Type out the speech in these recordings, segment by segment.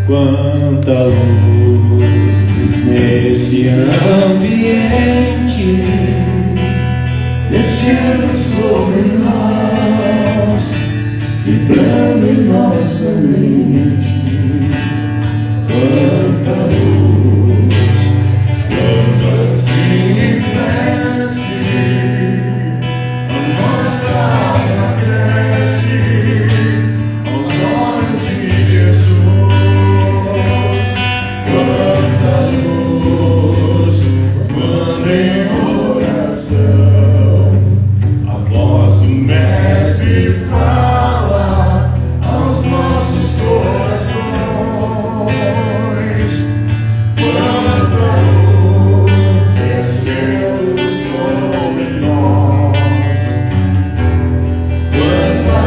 Quanta luz nesse ambiente, descendo sobre nós, vibrando em nossa mente. Quanta luz, quando assim cresce, a nossa alma cresce aos olhos de Jesus. Quanta luz, quando em oração a voz do Mestre fala aos nossos corações. Quanta luz descendo sobre nós. Quanta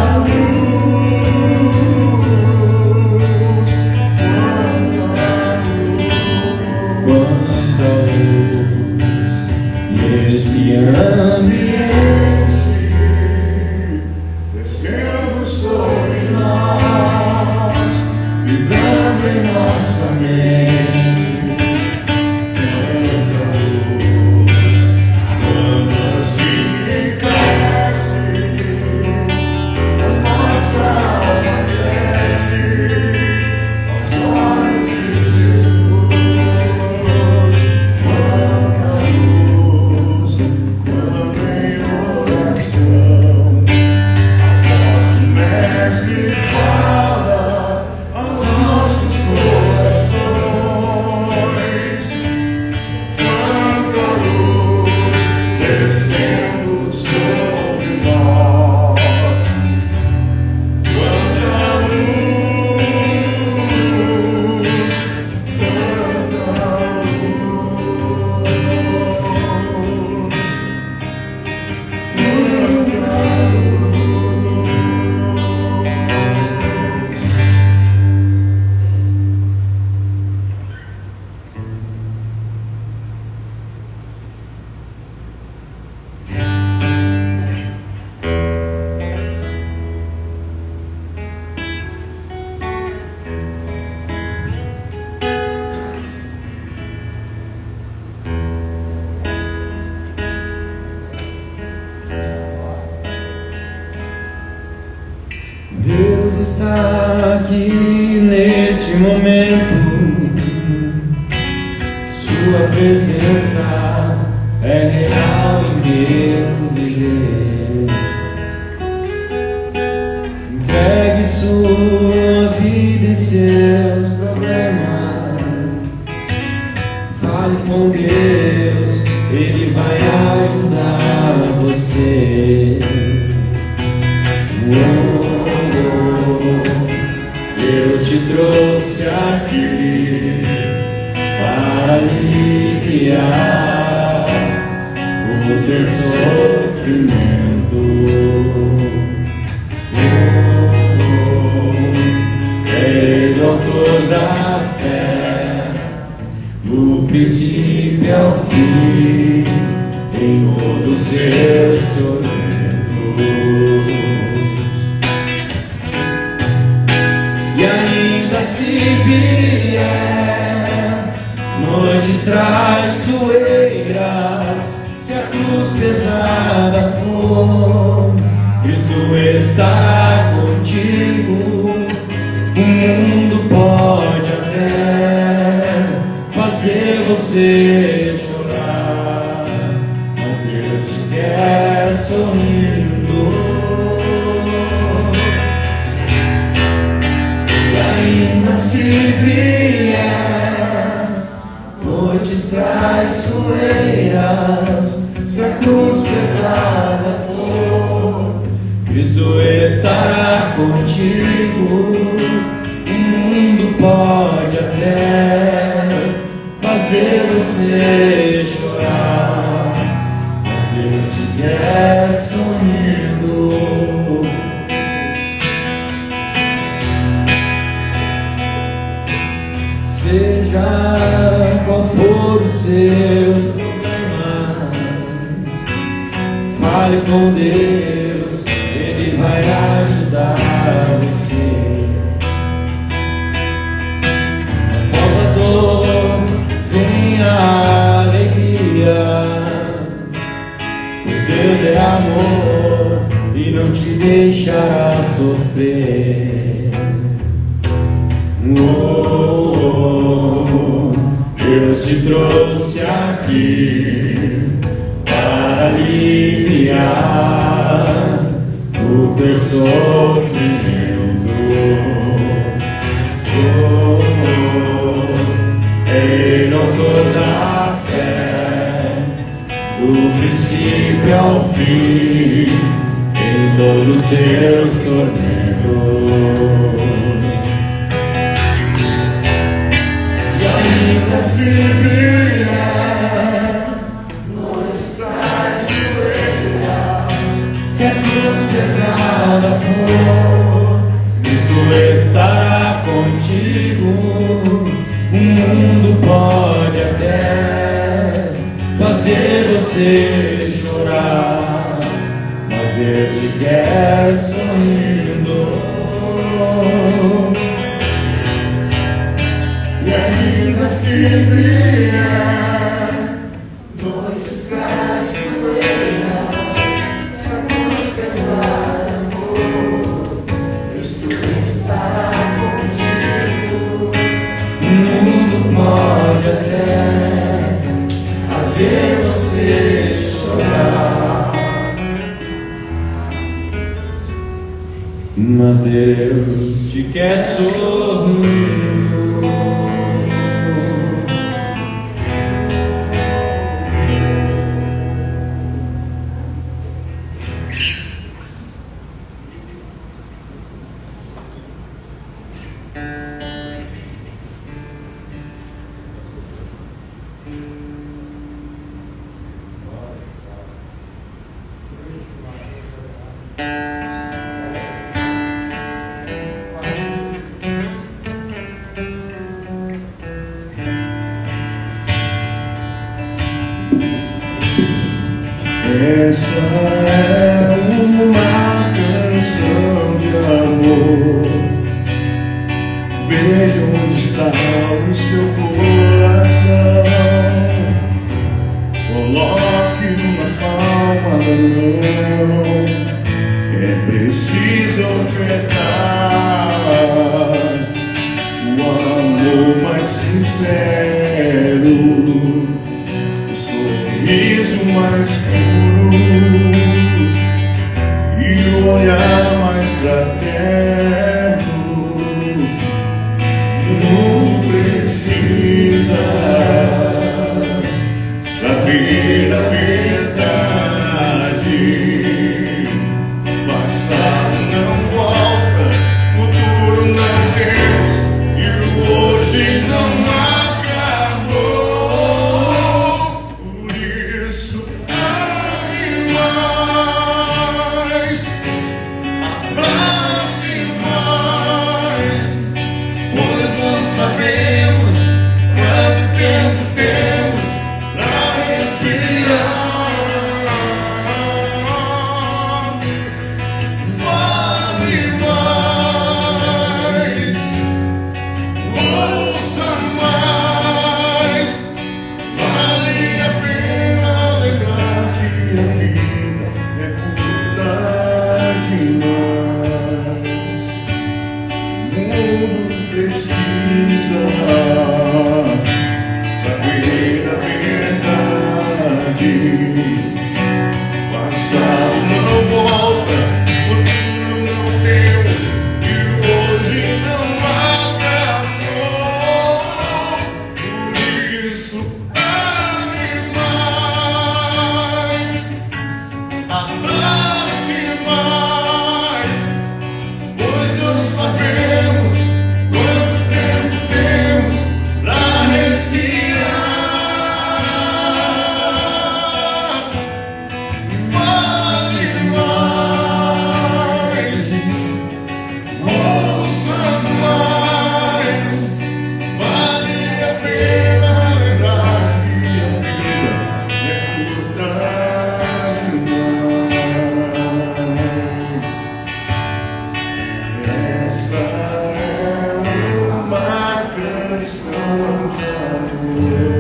luz, quanta luz nesse ambiente, descendo sobre nós, vibrando em nossa mente. Quanta luz, quando assim cresce, a nossa alma cresce aos olhos de Jesus. Quanta luz, quando em oração a voz do Mestre fala aos nossos corações. Quanta luz descendo sobre nós. Quanta luz, quanta Deus está aqui neste momento. Sua presença é real em meu viver. Entregue sua vida e seus problemas. Fale com Deus, Ele vai ajudar você. Deus te trouxe aqui para aliviar o teu sofrimento. Ele é o autor da fé, do princípio ao fim, em todos os seus tormentos. E ainda se vier noites traiçoeiras, se a cruz pesada for, Cristo estará contigo. O mundo pode até fazer você chorar, mas Deus te quer sorrindo. Ainda se vier noites traiçoeiras, se a cruz pesada for, Cristo estará contigo. O mundo pode até fazer você chorar, mas Deus te quer sorrindo. Seja qual for os seus problemas, fale com Deus, Ele vai ajudar você. Após a dor vem a alegria, pois Deus é amor e não te deixará sofrer. Deus te trouxe aqui para aliviar o teu sofrimento. Ele autor da fé, do princípio ao fim, em todos os seus tormentos. Ainda se brilha, noites traz poeira. Se a cruz pesada for, Cristo estará contigo. O mundo pode até fazer você chorar, mas Deus te quer sorrindo. E ainda se brilha, noites traz poeira. Se a cruz pesada for, Cristo estará contigo. O mundo pode até fazer você chorar, mas Deus te quer sorrir. Essa é uma canção de amor. Veja onde está o seu coração. Coloque numa palma da mão. É preciso ofertar o amor mais sincero, o sorriso mais puro e o olhar mais fraterno. O mundo precisa saber a verdade. Passado não volta, futuro não temos e o hoje não acabou. Por isso ame mais, abrace mais, pois não sabemos quanto tempo temos pra respirar. Fale mais, ouça mais, vale a pena lembrar que a vida é curta demais. O mundo precisa saber a verdade. Passado não volta, futuro não temos e o hoje não acabou. Por isso ame mais, abrace mais, pois não sabemos quanto tempo temos lição de amor.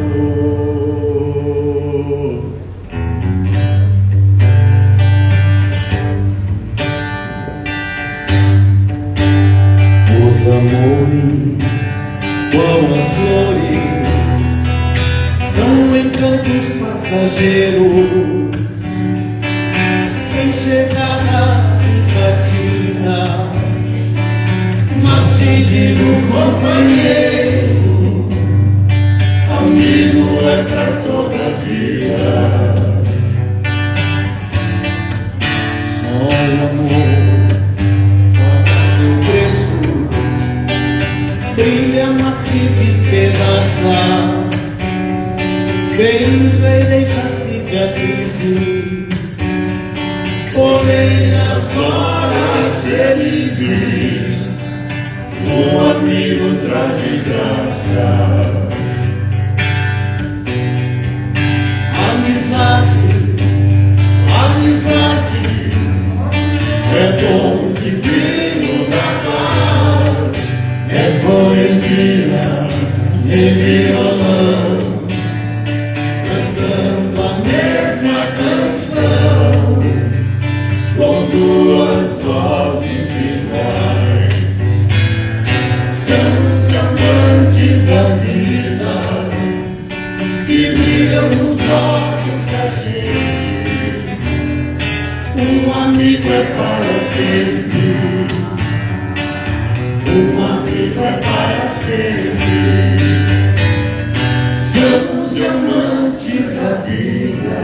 Os amores, como as flores, são encantos passageiros. Quem chegar simpatias, mas te digo, companheiro, amigo é pra toda a vida. Só o amor paga seu preço, brilha, mas se despedaça, beija e deixa cicatrizes. Porém as horas felizes o amigo traz de graça. Amizade, amizade é dom divino da paz, é poesia e violão, cantando a mesma canção, com duas vozes iguais. São os amantes da vida que brilham nos olhos da gente. Um amigo é para sempre, um amigo é para sempre. São os diamantes da vida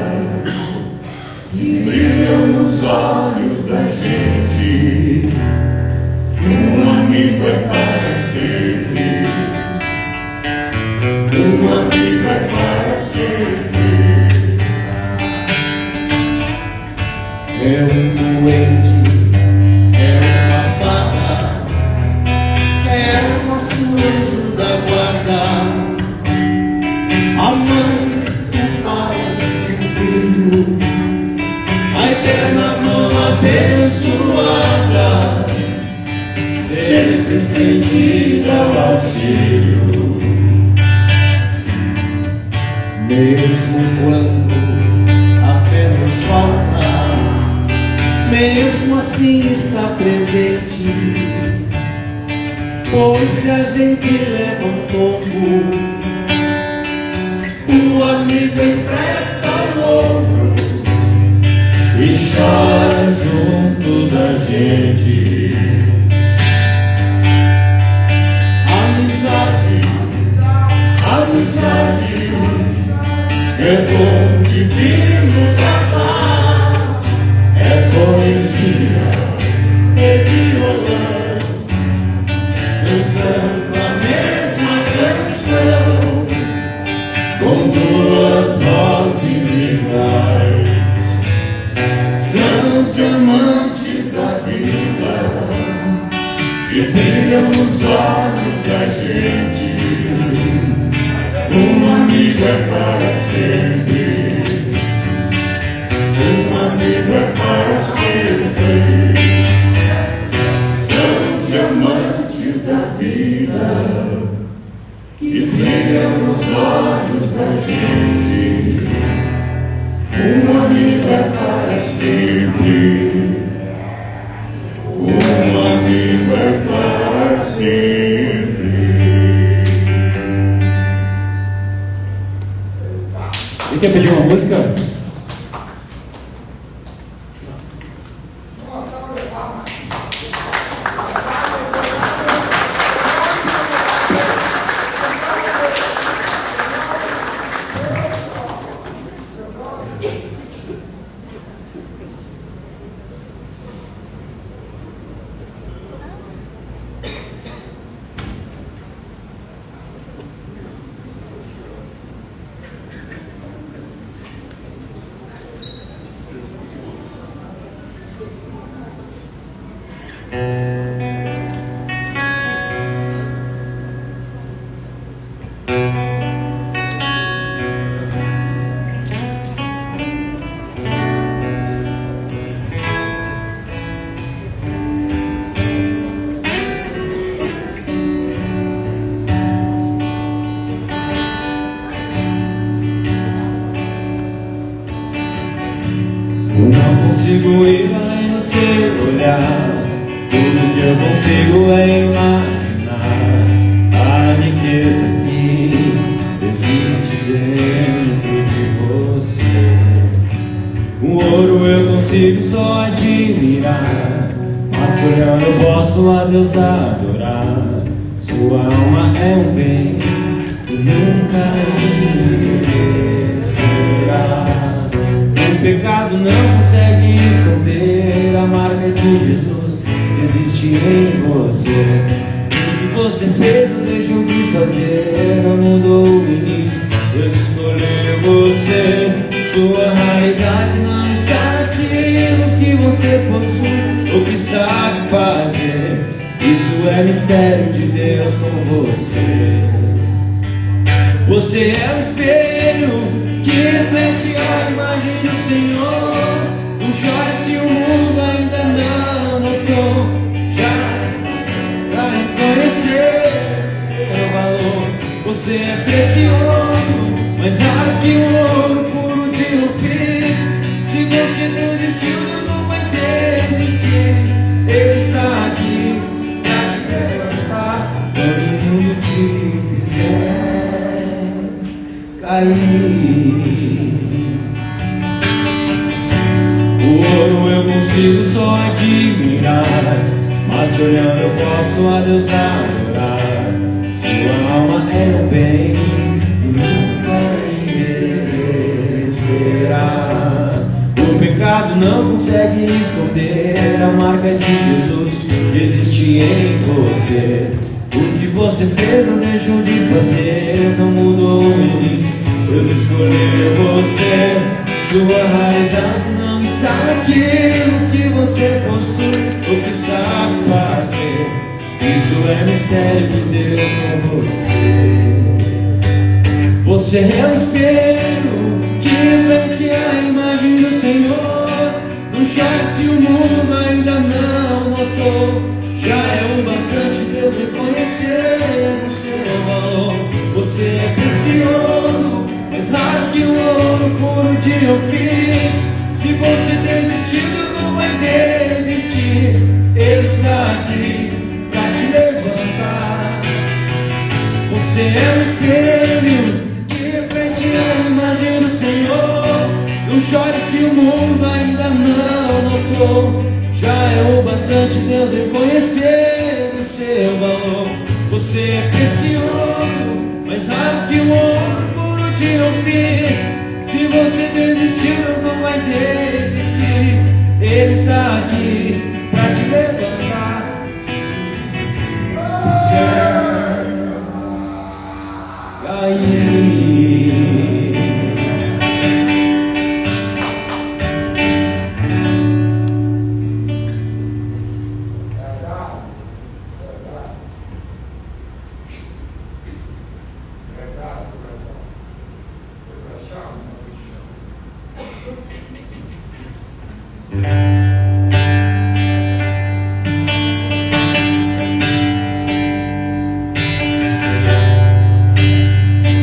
que brilham nos olhos da gente. Um amigo é para sempre, um amigo é para sempre. É um duende, é uma fada, é o nosso anjo da guarda, a mãe, o pai, o filho, a eterna mão abençoada, sempre estendida ao auxílio. Mesmo quando a fé nos falta, mesmo assim está presente. Pois se a gente leva um tombo, o amigo empresta o ombro e chora junto da gente. Amizade, amizade é dom divino da paz, é poesia e violão, cantando a mesma canção, com duas vozes iguais. São os diamantes da vida que brilham nos olhos da gente. Um amigo é para sempre, um amigo é para sempre. São os diamantes da vida que brilham nos olhos da gente. Um amigo é para sempre, um amigo é para sempre. Você quer pedir uma música? consigo ir além do seu olhar. Tudo que eu consigo é imaginar a riqueza que existe dentro de você. O ouro eu consigo só admirar, mas olhando eu posso a Deus adorar. Sua alma é um bem que nunca envelhecerá. O pecado não consegue esconder a marca de Jesus que existe em você. O que você fez ou deixou de fazer não mudou o início. Deus escolheu você. Sua raridade não está naquilo que você possui ou que sabe fazer. Isso é mistério de Deus com você. Você é um espelho que reflete a imagem do Senhor. Não chore se o mundo ainda não notou. Já reconheceu seu valor. Você é precioso, mais raro que o ouro puro de Ofir. Se você desistiu, Deus não vai desistir. Ele está aqui pra te levantar quando o mundo te fizer cair. O ouro eu consigo só admirar, mas olhando eu posso a Deus adorar. Sua alma é um bem que nunca envelhecerá. O pecado não consegue esconder a marca de Jesus que existe em você. O que você fez ou deixou de fazer não mudou o início. Deus escolheu você. Sua raridade não está naquilo que você possui ou que sabe fazer. Isso é mistério de Deus com você. Você é um espelho que reflete a imagem do Senhor. Não chore se o mundo ainda não notou. Já é o bastante Deus reconhecer o seu valor. Você é precioso, mais raro que o ouro puro de Ofir. Se você desistir, Deus não vai desistir. Ele está aqui pra te levantar. Você é um espelho que reflete a imagem do Senhor. Não chore se o mundo ainda não notou. Já é o bastante Deus reconhecer o seu valor. Você é precioso, mais raro que o ouro puro de Ofir. Se você desistir, Deus não vai desistir. Ele está aqui pra te levantar. Cair.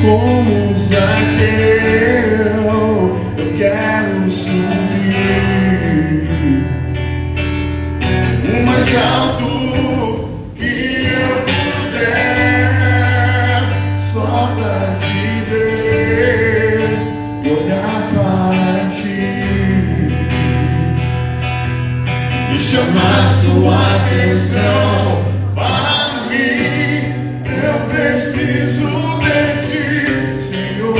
Como um Zaqueu, eu quero subir o mais alto que eu puder, só pra te ver e olhar para ti e chamar sua atenção para mim. Eu preciso de ti, Senhor.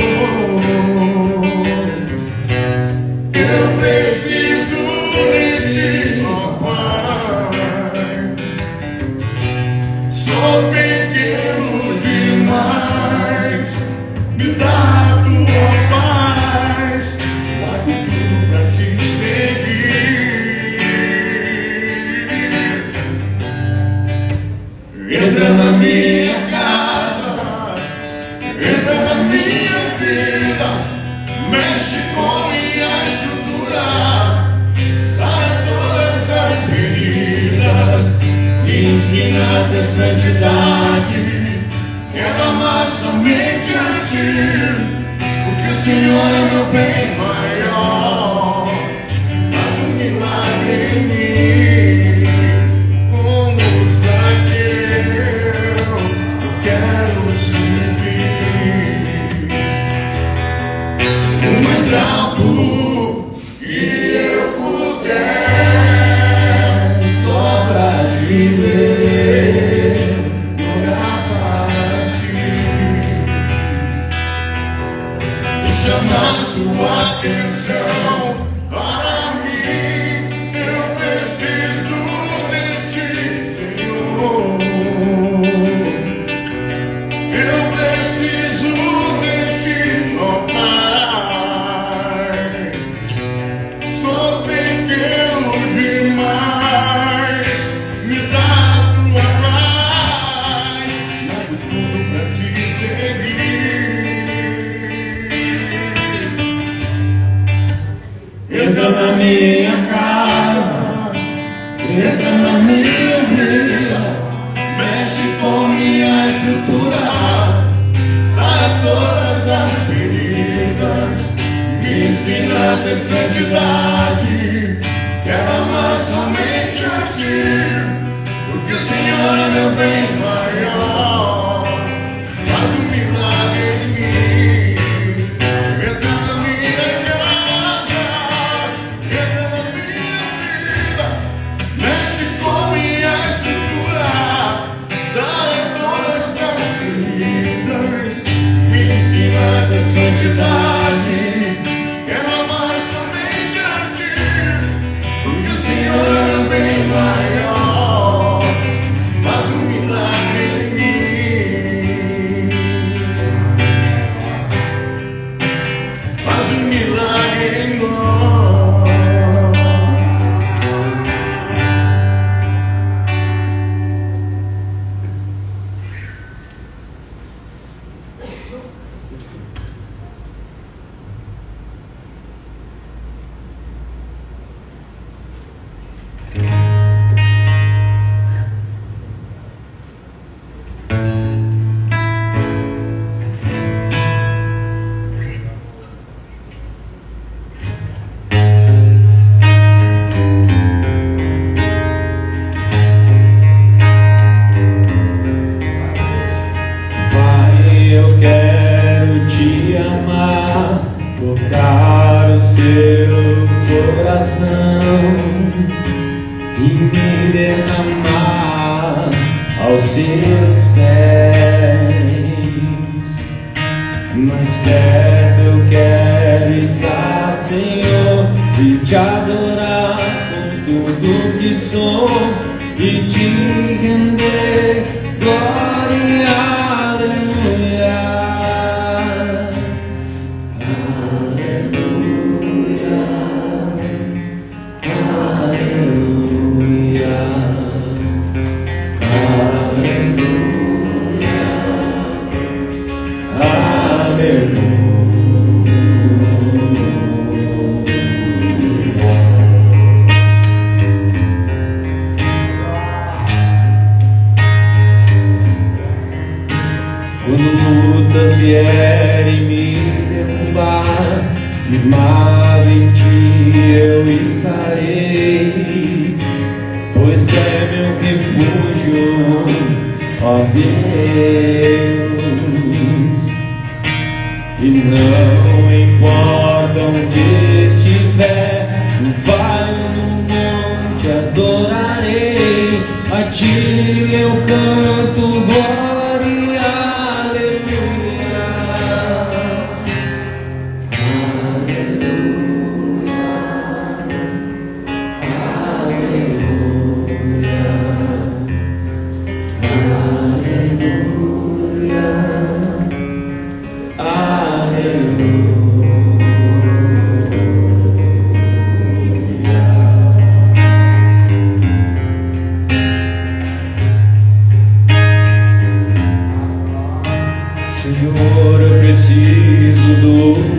Eu preciso de ti, ó Pai. Sou pequeno demais. Me dá a tua paz. Largo tudo pra te seguir. Entra na minha casa, entra na minha vida, mexe com minha estrutura, sai todas as feridas, me ensina a ter santidade. Quero amar somente a ti, porque o Senhor é meu bem maior. Faz um milagre. tudo que eu puder, só pra te ver, orar para ti, e chamar sua atenção para mim. Eu preciso de ti, Senhor. Eu preciso de ti, ó Pai. Sou pequeno demais, me dá tua paz, mas tudo pra te seguir. entra na minha casa, entra na minha vida, mexe com minha estrutura, Sara todas as feridas, me ensina a ter santidade. Quero amar somente a ti, porque o Senhor é meu bem maior. Faz um milagre em mim. Entra na minha casa, entra na minha vida, mexe com minha estrutura, sara todas as feridas, me ensina a ter santidade. Quero amar somente a ti, porque o Senhor é meu bem maior. Faz um milagre em mim. Faz um milagre em nós. Pai, eu quero te amar, tocar o seu coração e me derramar aos seus pés. Mais perto eu quero estar, Senhor, e te adorar com tudo que sou e te render glória e aleluia. Aleluia, aleluia, aleluia, quando lutas vierem me derrubar, firmado em ti eu estarei, pois tu é meu refúgio, ó Deus. E não importa onde estiver, no vale ou no monte adorarei, a ti eu canto glória e aleluia. Senhor, eu preciso do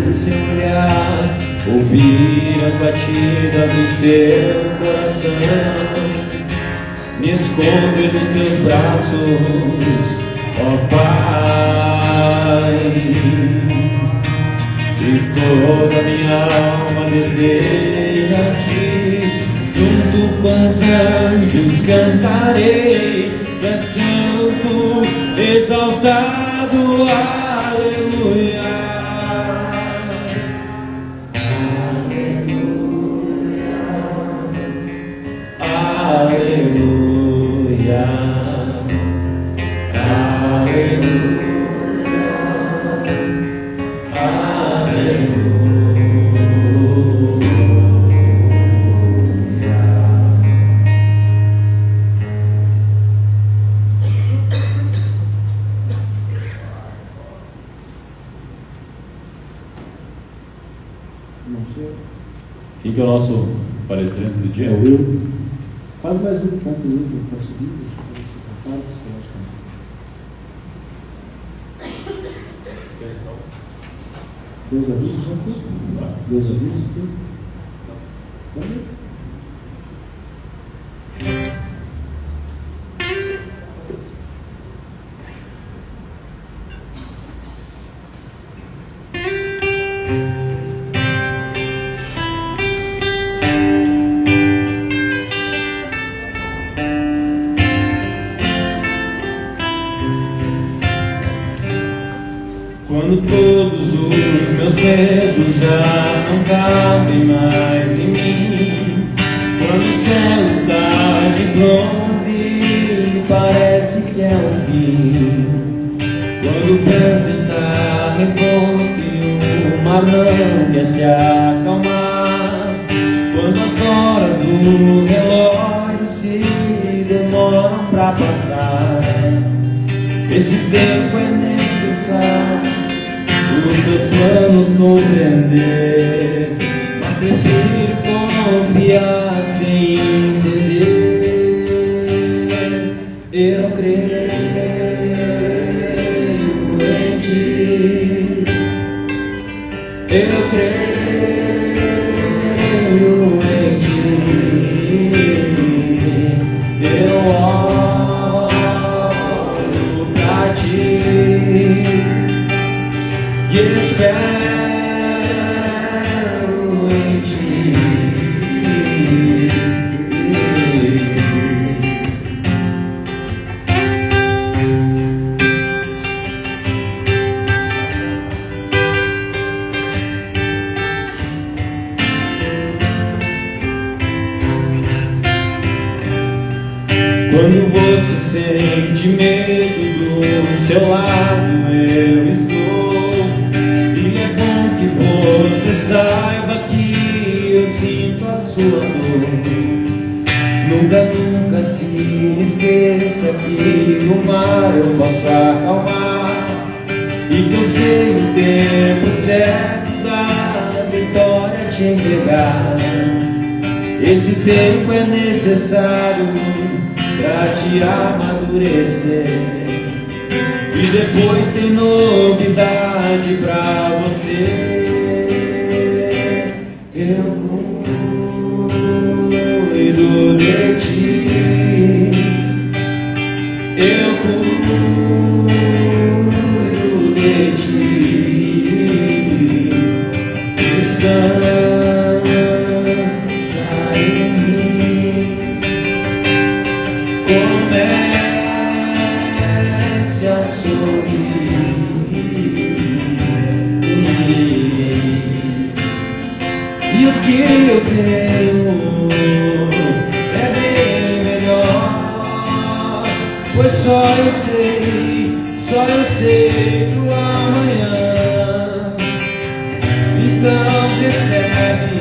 seu olhar, ouvir a batida do seu coração. Me escondo nos teus braços, ó Pai, e toda minha alma deseja ti. Junto com os anjos cantarei, tu és santo, exaltado, aleluia. Quem que é o nosso palestrante do dia? É o Will. Faz mais um enquanto o Will está subindo. Para ver se está claro, você pode cantar. Deus avisa, já foi? Deus avisa, tudo? Também. Quando todos os meus medos já não cabem mais em mim, quando o céu está de bronze e parece que é o fim, quando o vento está revolto e o mar não quer se acalmar, quando as horas do relógio se demoram pra passar, esse tempo é necessário os teus planos compreender, mas prefiro confiar sem entender. Eu creio em ti, eu creio em ti, eu olho pra ti e espero em ti. Quando você sente medo, do seu lado eu estou. E é bom que você saiba que eu sinto a sua dor. Nunca, nunca se esqueça que no mar eu posso acalmar, e que eu sei o tempo certo da vitória te entregar. Esse tempo é necessário pra te amadurecer, e depois tem novidade pra você. Eu cuido de ti, eu cuido de ti. Descansa em mim, comece a sorrir, e o que eu tenho é bem melhor, pois só eu sei do amanhã. Então recebe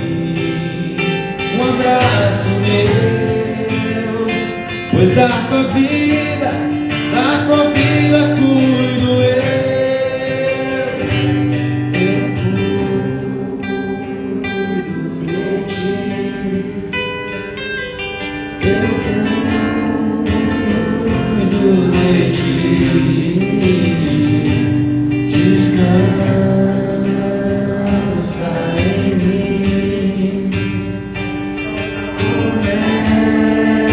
um abraço meu, pois da tua vida cuido eu. Eu cuido de ti, eu cuido de ti. Descansa em mim, comece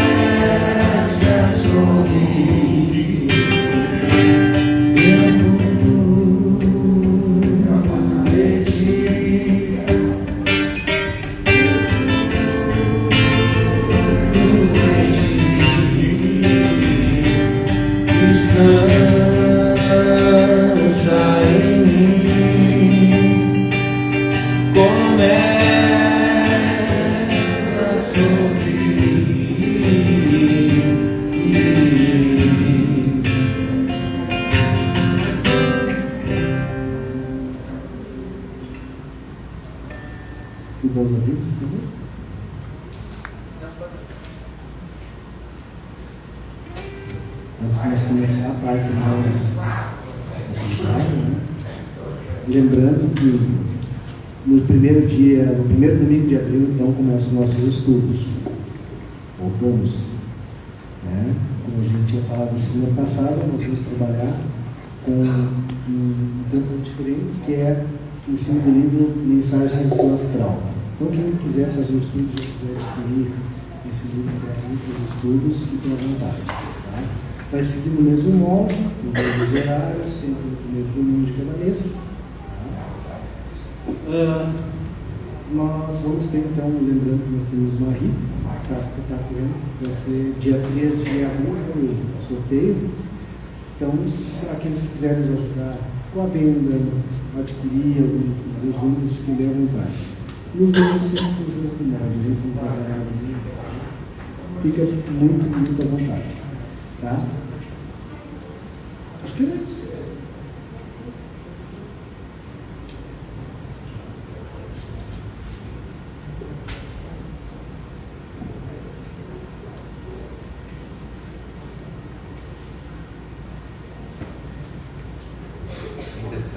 a sorrir. Eu cuido de ti, eu cuido de ti. Descansa em mim, começa a sorrir. Que Deus avisa também. Antes de nós começar a parte mais central, né? Lembrando que no primeiro domingo de abril, então, começam os nossos estudos. Voltamos. Né? Como a gente tinha falado na semana passada, nós vamos trabalhar com um tempo diferente, que é em cima do livro Mensagens do Astral. Então, quem quiser fazer o estudo, já quiser adquirir esse livro para ir para os estudos, fiquem à vontade. Tá? Vai seguir no mesmo molde, no mesmo horário, sempre no primeiro domingo de cada mês. Tá? Nós vamos ter, então, lembrando que nós temos uma RIF, que está correndo, vai ser dia 13 de abril, o sorteio. Então, aqueles que quiserem nos ajudar com a venda, adquirir alguns números, fiquem bem à vontade. Nos dois, sempre com os mesmos moldes, a gente não está parado, fica muito à vontade. Tá? Acho que é isso.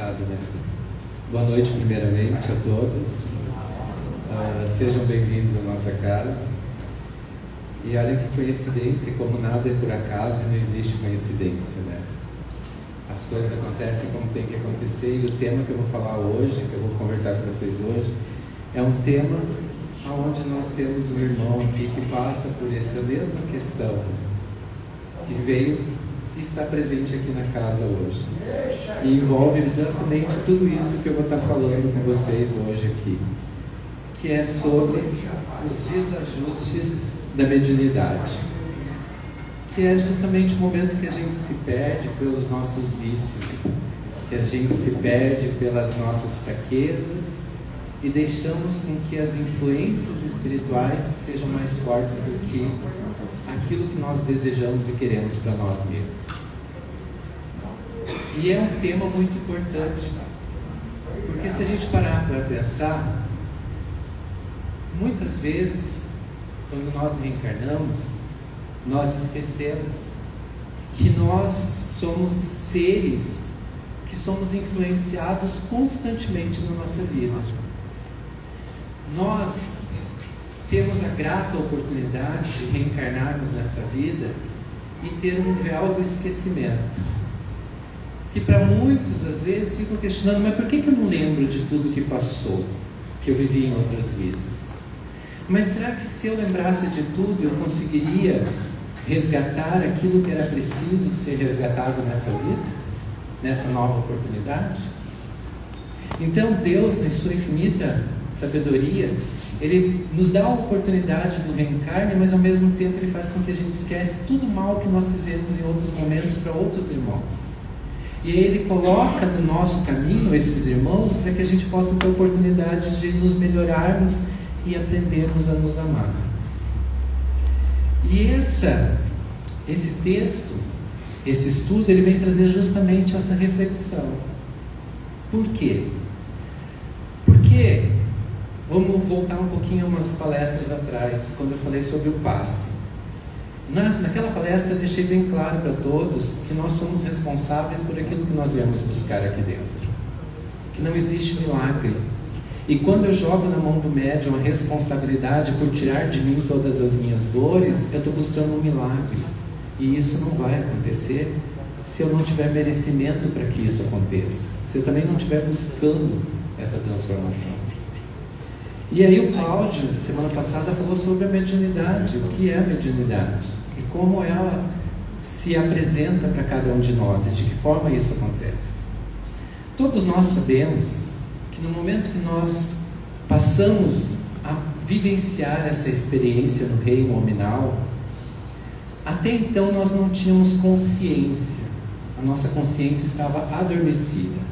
Né? Boa noite, primeiramente, a todos. Sejam bem-vindos à nossa casa. E olha que coincidência, como nada é por acaso e não existe coincidência, né? As coisas acontecem como tem que acontecer, e o tema que eu vou falar hoje, que eu vou conversar com vocês hoje, é um tema onde nós temos um irmão aqui que passa por essa mesma questão, que veio e está presente aqui na casa hoje. E envolve exatamente tudo isso que eu vou estar falando com vocês hoje aqui, que é sobre os desajustes da mediunidade, que é justamente o momento que a gente se perde pelos nossos vícios, que a gente se perde pelas nossas fraquezas e deixamos com que as influências espirituais sejam mais fortes do que aquilo que nós desejamos e queremos para nós mesmos. E é um tema muito importante, porque se a gente parar para pensar, muitas vezes, quando nós reencarnamos, nós esquecemos que nós somos seres que somos influenciados constantemente na nossa vida. Nós temos a grata oportunidade de reencarnarmos nessa vida e ter um véu do esquecimento, que para muitos às vezes ficam questionando: mas por que eu não lembro de tudo que passou, que eu vivi em outras vidas? Mas será que se eu lembrasse de tudo eu conseguiria resgatar aquilo que era preciso ser resgatado nessa vida, nessa nova oportunidade? Então Deus, em sua infinita sabedoria, Ele nos dá a oportunidade do reencarne, mas ao mesmo tempo Ele faz com que a gente esquece tudo o mal que nós fizemos em outros momentos para outros irmãos. E aí Ele coloca no nosso caminho esses irmãos para que a gente possa ter a oportunidade de nos melhorarmos e aprendermos a nos amar. E esse texto, esse estudo, ele vem trazer justamente essa reflexão. Por quê? Porque, vamos voltar um pouquinho a umas palestras atrás, quando eu falei sobre o passe. Naquela palestra eu deixei bem claro para todos que nós somos responsáveis por aquilo que nós viemos buscar aqui dentro, que não existe milagre. E quando eu jogo na mão do médium a responsabilidade por tirar de mim todas as minhas dores, eu estou buscando um milagre. E isso não vai acontecer se eu não tiver merecimento para que isso aconteça, se eu também não estiver buscando essa transformação. E aí o Cláudio, semana passada, falou sobre a mediunidade, o que é a mediunidade e como ela se apresenta para cada um de nós e de que forma isso acontece. Todos nós sabemos que no momento que nós passamos a vivenciar essa experiência no reino nominal, até então nós não tínhamos consciência, a nossa consciência estava adormecida.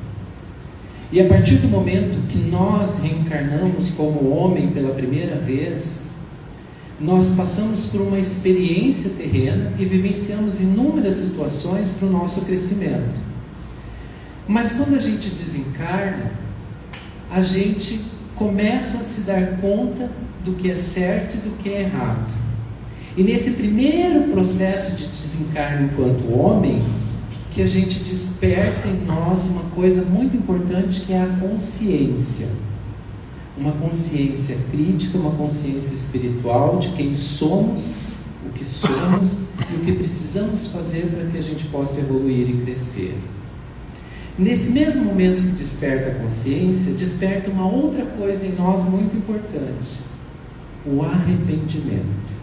E a partir do momento que nós reencarnamos como homem pela primeira vez, nós passamos por uma experiência terrena e vivenciamos inúmeras situações para o nosso crescimento. Mas quando a gente desencarna, a gente começa a se dar conta do que é certo e do que é errado. E nesse primeiro processo de desencarne enquanto homem, que a gente desperta em nós uma coisa muito importante, que é a consciência. uma consciência crítica, uma consciência espiritual de quem somos, o que somos e o que precisamos fazer para que a gente possa evoluir e crescer. Nesse mesmo momento que desperta a consciência, desperta uma outra coisa em nós muito importante: o arrependimento.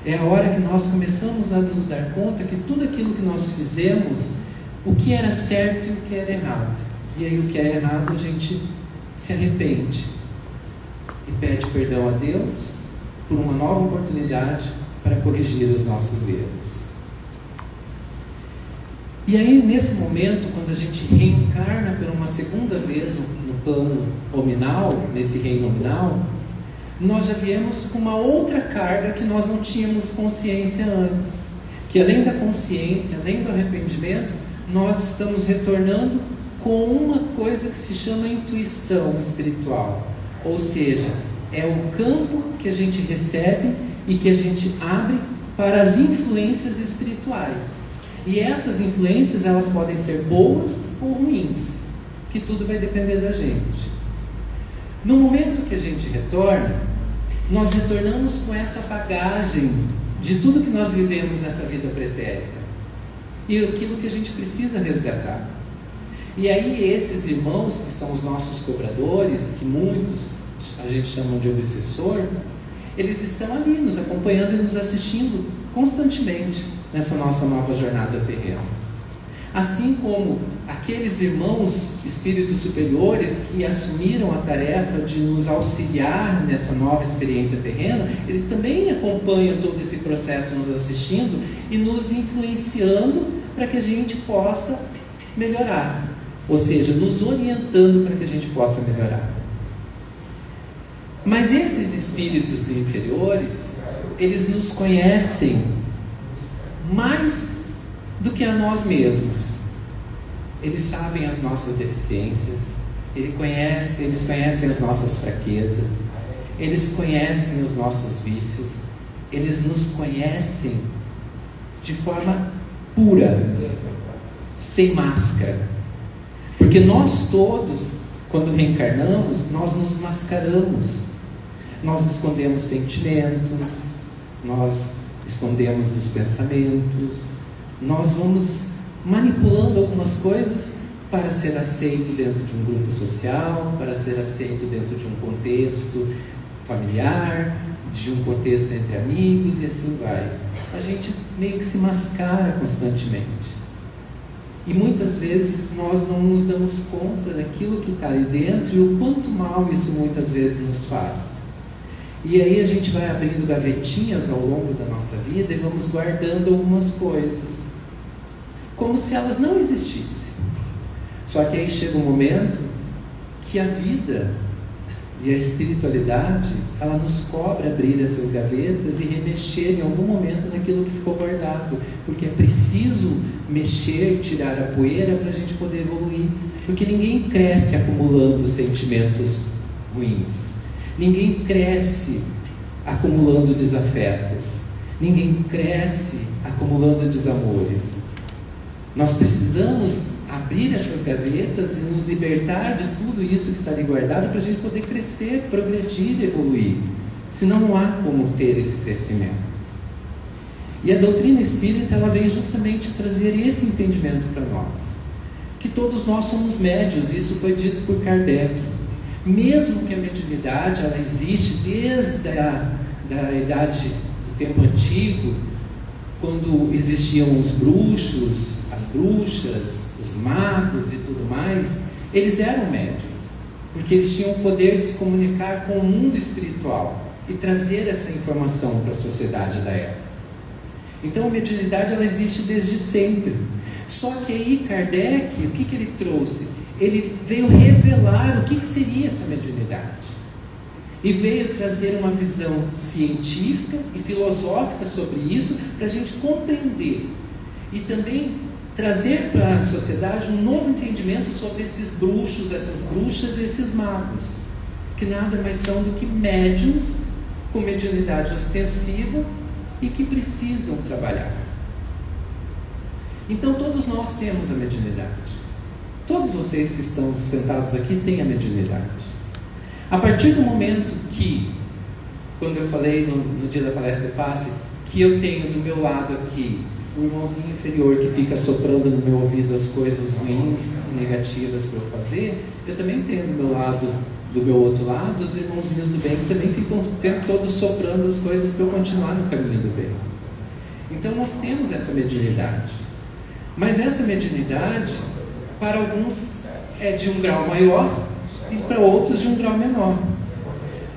É a hora que nós começamos a nos dar conta que tudo aquilo que nós fizemos, o que era certo e o que era errado. E aí o que é errado a gente se arrepende e pede perdão a Deus por uma nova oportunidade para corrigir os nossos erros. E aí, nesse momento, quando a gente reencarna por uma segunda vez no plano hominal, nesse reino nominal, nós já viemos com uma outra carga que nós não tínhamos consciência antes. Que além da consciência, além do arrependimento, nós estamos retornando com uma coisa que se chama intuição espiritual. Ou seja, é o campo que a gente recebe e que a gente abre para as influências espirituais. E essas influências, elas podem ser boas ou ruins, que tudo vai depender da gente. No momento que a gente retorna, nós retornamos com essa bagagem de tudo que nós vivemos nessa vida pretérita e aquilo que a gente precisa resgatar. E aí esses irmãos, que são os nossos cobradores, que muitos a gente chama de obsessor, eles estão ali nos acompanhando e nos assistindo constantemente nessa nossa nova jornada terrena. Assim como aqueles irmãos espíritos superiores que assumiram a tarefa de nos auxiliar nessa nova experiência terrena, eles também acompanham todo esse processo nos assistindo e nos influenciando para que a gente possa melhorar, ou seja, nos orientando para que a gente possa melhorar. Mas esses espíritos inferiores, eles nos conhecem mais do que a nós mesmos. Eles sabem as nossas deficiências, eles conhecem as nossas fraquezas, eles conhecem os nossos vícios, eles nos conhecem de forma pura, sem máscara. Porque nós todos, quando reencarnamos, nós nos mascaramos. Nós escondemos sentimentos, nós escondemos os pensamentos, nós vamos manipulando algumas coisas para ser aceito dentro de um grupo social, para ser aceito dentro de um contexto familiar, de um contexto entre amigos e assim vai. A gente meio que se mascara constantemente. E muitas vezes nós não nos damos conta daquilo que está ali dentro e o quanto mal isso muitas vezes nos faz. E aí a gente vai abrindo gavetinhas ao longo da nossa vida e vamos guardando algumas coisas, como se elas não existissem. Só que aí chega um momento que a vida e a espiritualidade, ela nos cobra abrir essas gavetas e remexer em algum momento naquilo que ficou guardado, porque é preciso mexer, tirar a poeira para a gente poder evoluir, porque ninguém cresce acumulando sentimentos ruins. Ninguém cresce acumulando desafetos. Ninguém cresce acumulando desamores. Nós precisamos abrir essas gavetas e nos libertar de tudo isso que está ali guardado para a gente poder crescer, progredir, evoluir. Senão não há como ter esse crescimento. E a doutrina espírita, ela vem justamente trazer esse entendimento para nós. Que todos nós somos médiuns, isso foi dito por Kardec. Mesmo que a mediunidade ela existe desde da idade do tempo antigo, quando existiam os bruxos, as bruxas, os magos e tudo mais, eles eram médiuns, porque eles tinham o poder de se comunicar com o mundo espiritual e trazer essa informação para a sociedade da época. Então a mediunidade ela existe desde sempre. Só que aí Kardec, o que ele trouxe? Ele veio revelar o que seria essa mediunidade. E veio trazer uma visão científica e filosófica sobre isso, para a gente compreender. E também trazer para a sociedade um novo entendimento sobre esses bruxos, essas bruxas e esses magos, que nada mais são do que médiuns com mediunidade ostensiva e que precisam trabalhar. Então todos nós temos a mediunidade. Todos vocês que estão sentados aqui têm a mediunidade. A partir do momento que, quando eu falei no dia da palestra passe, que eu tenho do meu lado aqui o irmãozinho inferior que fica soprando no meu ouvido as coisas ruins e negativas para eu fazer, eu também tenho do meu lado, do meu outro lado, os irmãozinhos do bem que também ficam o tempo todo soprando as coisas para eu continuar no caminho do bem. Então nós temos essa mediunidade. Mas essa mediunidade, para alguns é de um grau maior e para outros de um grau menor.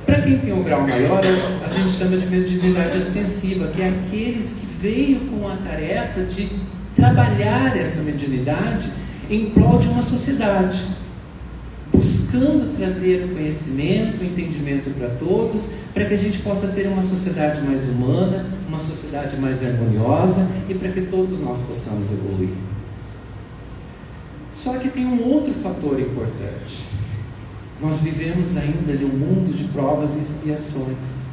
Para quem tem um grau maior, a gente chama de mediunidade ostensiva, que é aqueles que veio com a tarefa de trabalhar essa mediunidade em prol de uma sociedade, buscando trazer o conhecimento, o entendimento para todos, para que a gente possa ter uma sociedade mais humana, uma sociedade mais harmoniosa e para que todos nós possamos evoluir. Só que tem um outro fator importante. Nós vivemos ainda em um mundo de provas e expiações.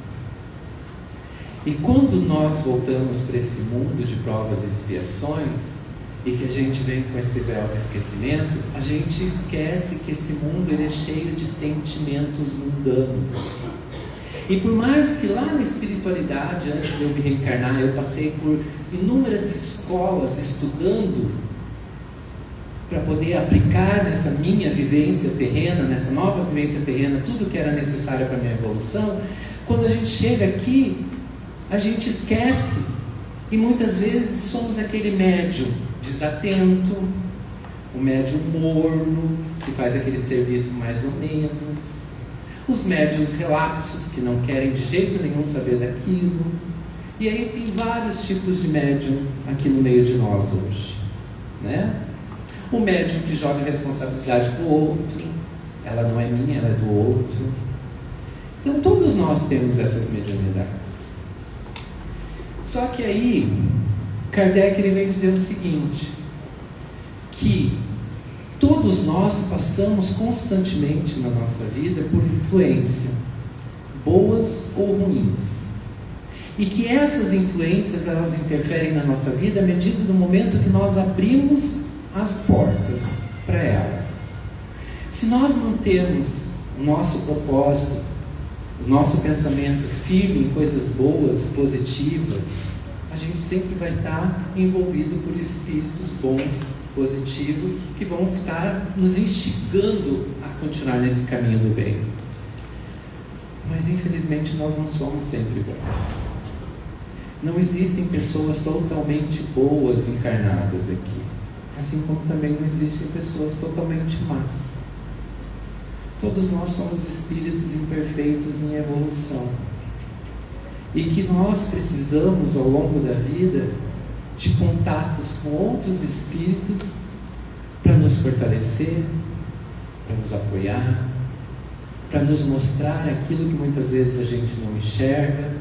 E quando nós voltamos para esse mundo de provas e expiações, e que a gente vem com esse véu de esquecimento, a gente esquece que esse mundo ele é cheio de sentimentos mundanos. E por mais que lá na espiritualidade, antes de eu me reencarnar, eu passei por inúmeras escolas estudando para poder aplicar nessa minha vivência terrena, nessa nova vivência terrena, tudo que era necessário para a minha evolução, quando a gente chega aqui, a gente esquece, e muitas vezes somos aquele médium desatento, o médium morno, que faz aquele serviço mais ou menos, os médiuns relapsos, que não querem de jeito nenhum saber daquilo, e aí tem vários tipos de médium aqui no meio de nós hoje, né? O médium que joga a responsabilidade para o outro, ela não é minha, ela é do outro. Então todos nós temos essas mediunidades. Só que aí, Kardec ele vem dizer o seguinte, que todos nós passamos constantemente na nossa vida por influência, boas ou ruins. E que essas influências, elas interferem na nossa vida à medida do momento que nós abrimos as portas para elas. Se nós mantermos o nosso propósito, o nosso pensamento firme em coisas boas, positivas, a gente sempre vai estar envolvido por espíritos bons, positivos, que vão estar nos instigando a continuar nesse caminho do bem. Mas infelizmente nós não somos sempre bons. Não existem pessoas totalmente boas encarnadas aqui. Assim como também não existem pessoas totalmente más. Todos nós somos espíritos imperfeitos em evolução. E que nós precisamos, ao longo da vida, de contatos com outros espíritos para nos fortalecer, para nos apoiar, para nos mostrar aquilo que muitas vezes a gente não enxerga,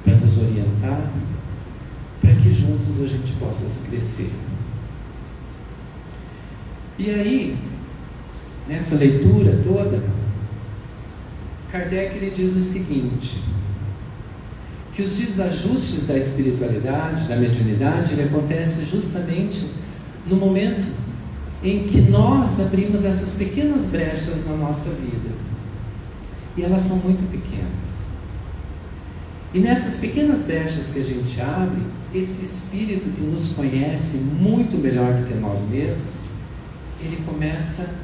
para nos orientar, para que juntos a gente possa crescer. E aí, nessa leitura toda, Kardec ele diz o seguinte, que os desajustes da espiritualidade, da mediunidade, ele acontece justamente no momento em que nós abrimos essas pequenas brechas na nossa vida. E elas são muito pequenas. E nessas pequenas brechas que a gente abre, esse espírito que nos conhece muito melhor do que nós mesmos, ele começa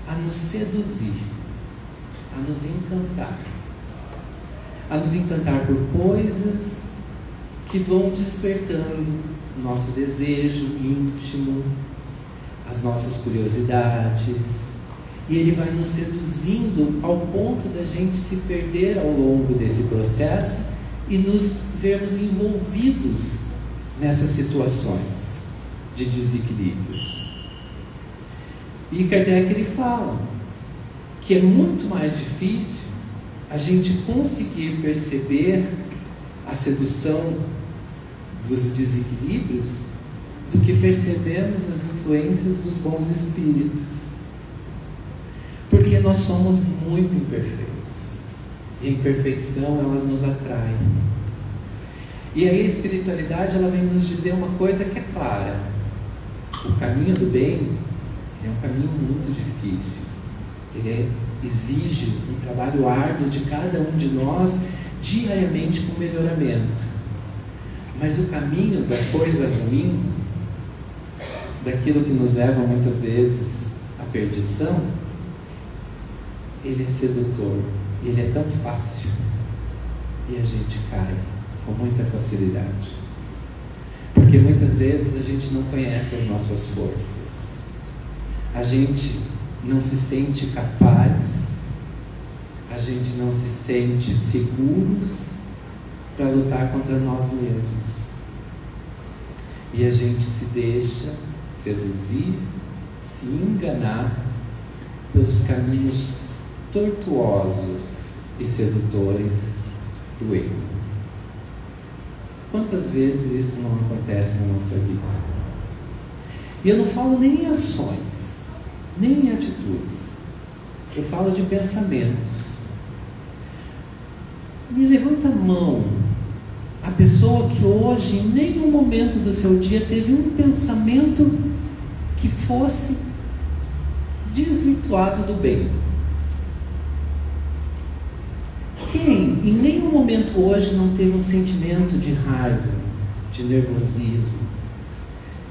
a nos seduzir, a nos encantar por coisas que vão despertando o nosso desejo íntimo, as nossas curiosidades, e ele vai nos seduzindo ao ponto da gente se perder ao longo desse processo e nos vermos envolvidos nessas situações de desequilíbrios. E Kardec ele fala que é muito mais difícil a gente conseguir perceber a sedução dos desequilíbrios do que percebemos as influências dos bons espíritos. Porque nós somos muito imperfeitos. E a imperfeição, ela nos atrai. E aí a espiritualidade, ela vem nos dizer uma coisa que é clara. O caminho do bem é um caminho muito difícil. ele exige um trabalho árduo de cada um de nós diariamente com melhoramento. Mas o caminho da coisa ruim, daquilo que nos leva muitas vezes à perdição, ele é sedutor, ele é tão fácil e a gente cai com muita facilidade, porque muitas vezes a gente não conhece as nossas forças, a gente não se sente capaz, a gente não se sente seguros para lutar contra nós mesmos, e a gente se deixa seduzir, se enganar pelos caminhos tortuosos e sedutores do erro. Quantas vezes isso não acontece na nossa vida? E eu não falo nem em ações, nem em atitudes, eu falo de pensamentos. Me levanta a mão a pessoa que hoje, em nenhum momento do seu dia, teve um pensamento que fosse desvirtuado do bem. Quem em nenhum momento hoje não teve um sentimento de raiva, de nervosismo,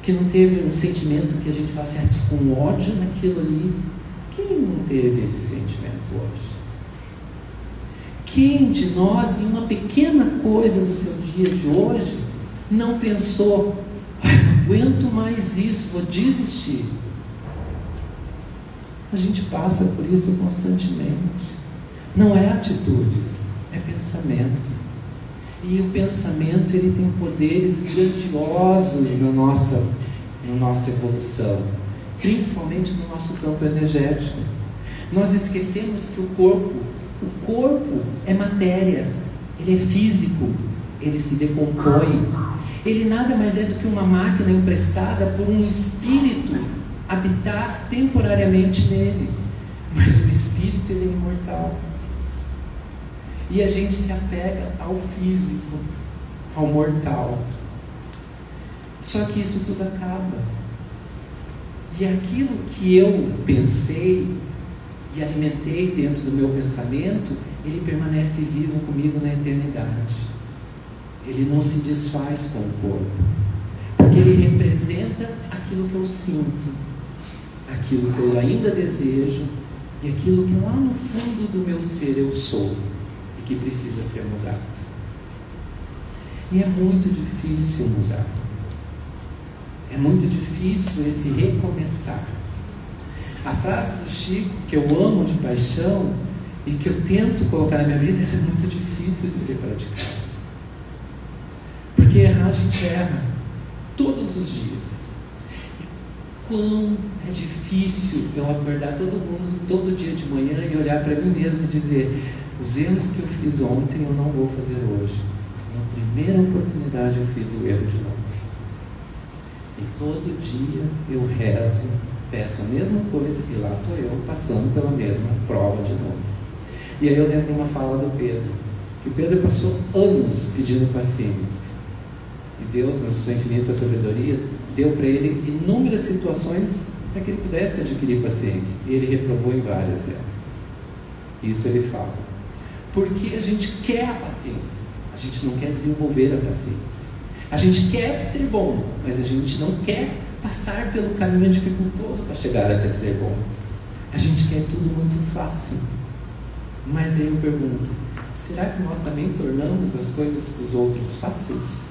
que não teve um sentimento que a gente fala assim, com ódio naquilo ali? Quem não teve esse sentimento hoje? Quem de nós, em uma pequena coisa no seu dia de hoje, não pensou, não aguento mais isso, vou desistir? A gente passa por isso constantemente. Não é atitudes, é pensamento. E o pensamento, ele tem poderes grandiosos na nossa evolução, principalmente no nosso campo energético. Nós esquecemos que o corpo é matéria, ele é físico, ele se decompõe. Ele nada mais é do que uma máquina emprestada por um espírito habitar temporariamente nele. Mas o espírito, ele é imortal. E a gente se apega ao físico, ao mortal. Só que isso tudo acaba. E aquilo que eu pensei e alimentei dentro do meu pensamento, ele permanece vivo comigo na eternidade. Ele não se desfaz com o corpo, porque ele representa aquilo que eu sinto, aquilo que eu ainda desejo e aquilo que lá no fundo do meu ser eu sou e que precisa ser mudado. E é muito difícil mudar. É muito difícil esse recomeçar. A frase do Chico, que eu amo de paixão e que eu tento colocar na minha vida, é muito difícil de ser praticada. Porque errar, a gente erra todos os dias. E quão é difícil eu acordar todo dia de manhã e olhar para mim mesmo e dizer: os erros que eu fiz ontem eu não vou fazer hoje. Na primeira oportunidade eu fiz o erro de novo. E todo dia eu rezo, peço a mesma coisa e lá estou eu passando pela mesma prova de novo. E aí eu lembro uma fala do Pedro, que o Pedro passou anos pedindo paciência. E Deus, na sua infinita sabedoria, deu para ele inúmeras situações para que ele pudesse adquirir paciência. E ele reprovou em várias delas. Isso ele fala. Porque a gente quer a paciência, a gente não quer desenvolver a paciência. A gente quer ser bom, mas a gente não quer passar pelo caminho dificultoso para chegar até ser bom. A gente quer tudo muito fácil. Mas aí eu pergunto, será que nós também tornamos as coisas para os outros fáceis?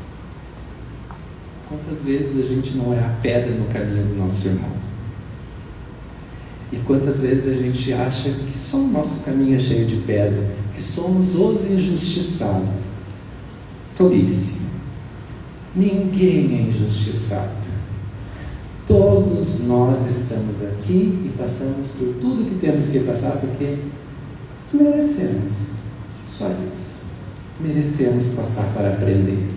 Quantas vezes a gente não é a pedra no caminho do nosso irmão? E quantas vezes a gente acha que só o nosso caminho é cheio de pedra, que somos os injustiçados? Tolice. Ninguém é injustiçado. Todos nós estamos aqui e passamos por tudo que temos que passar porque merecemos. Só isso. Merecemos passar para aprender.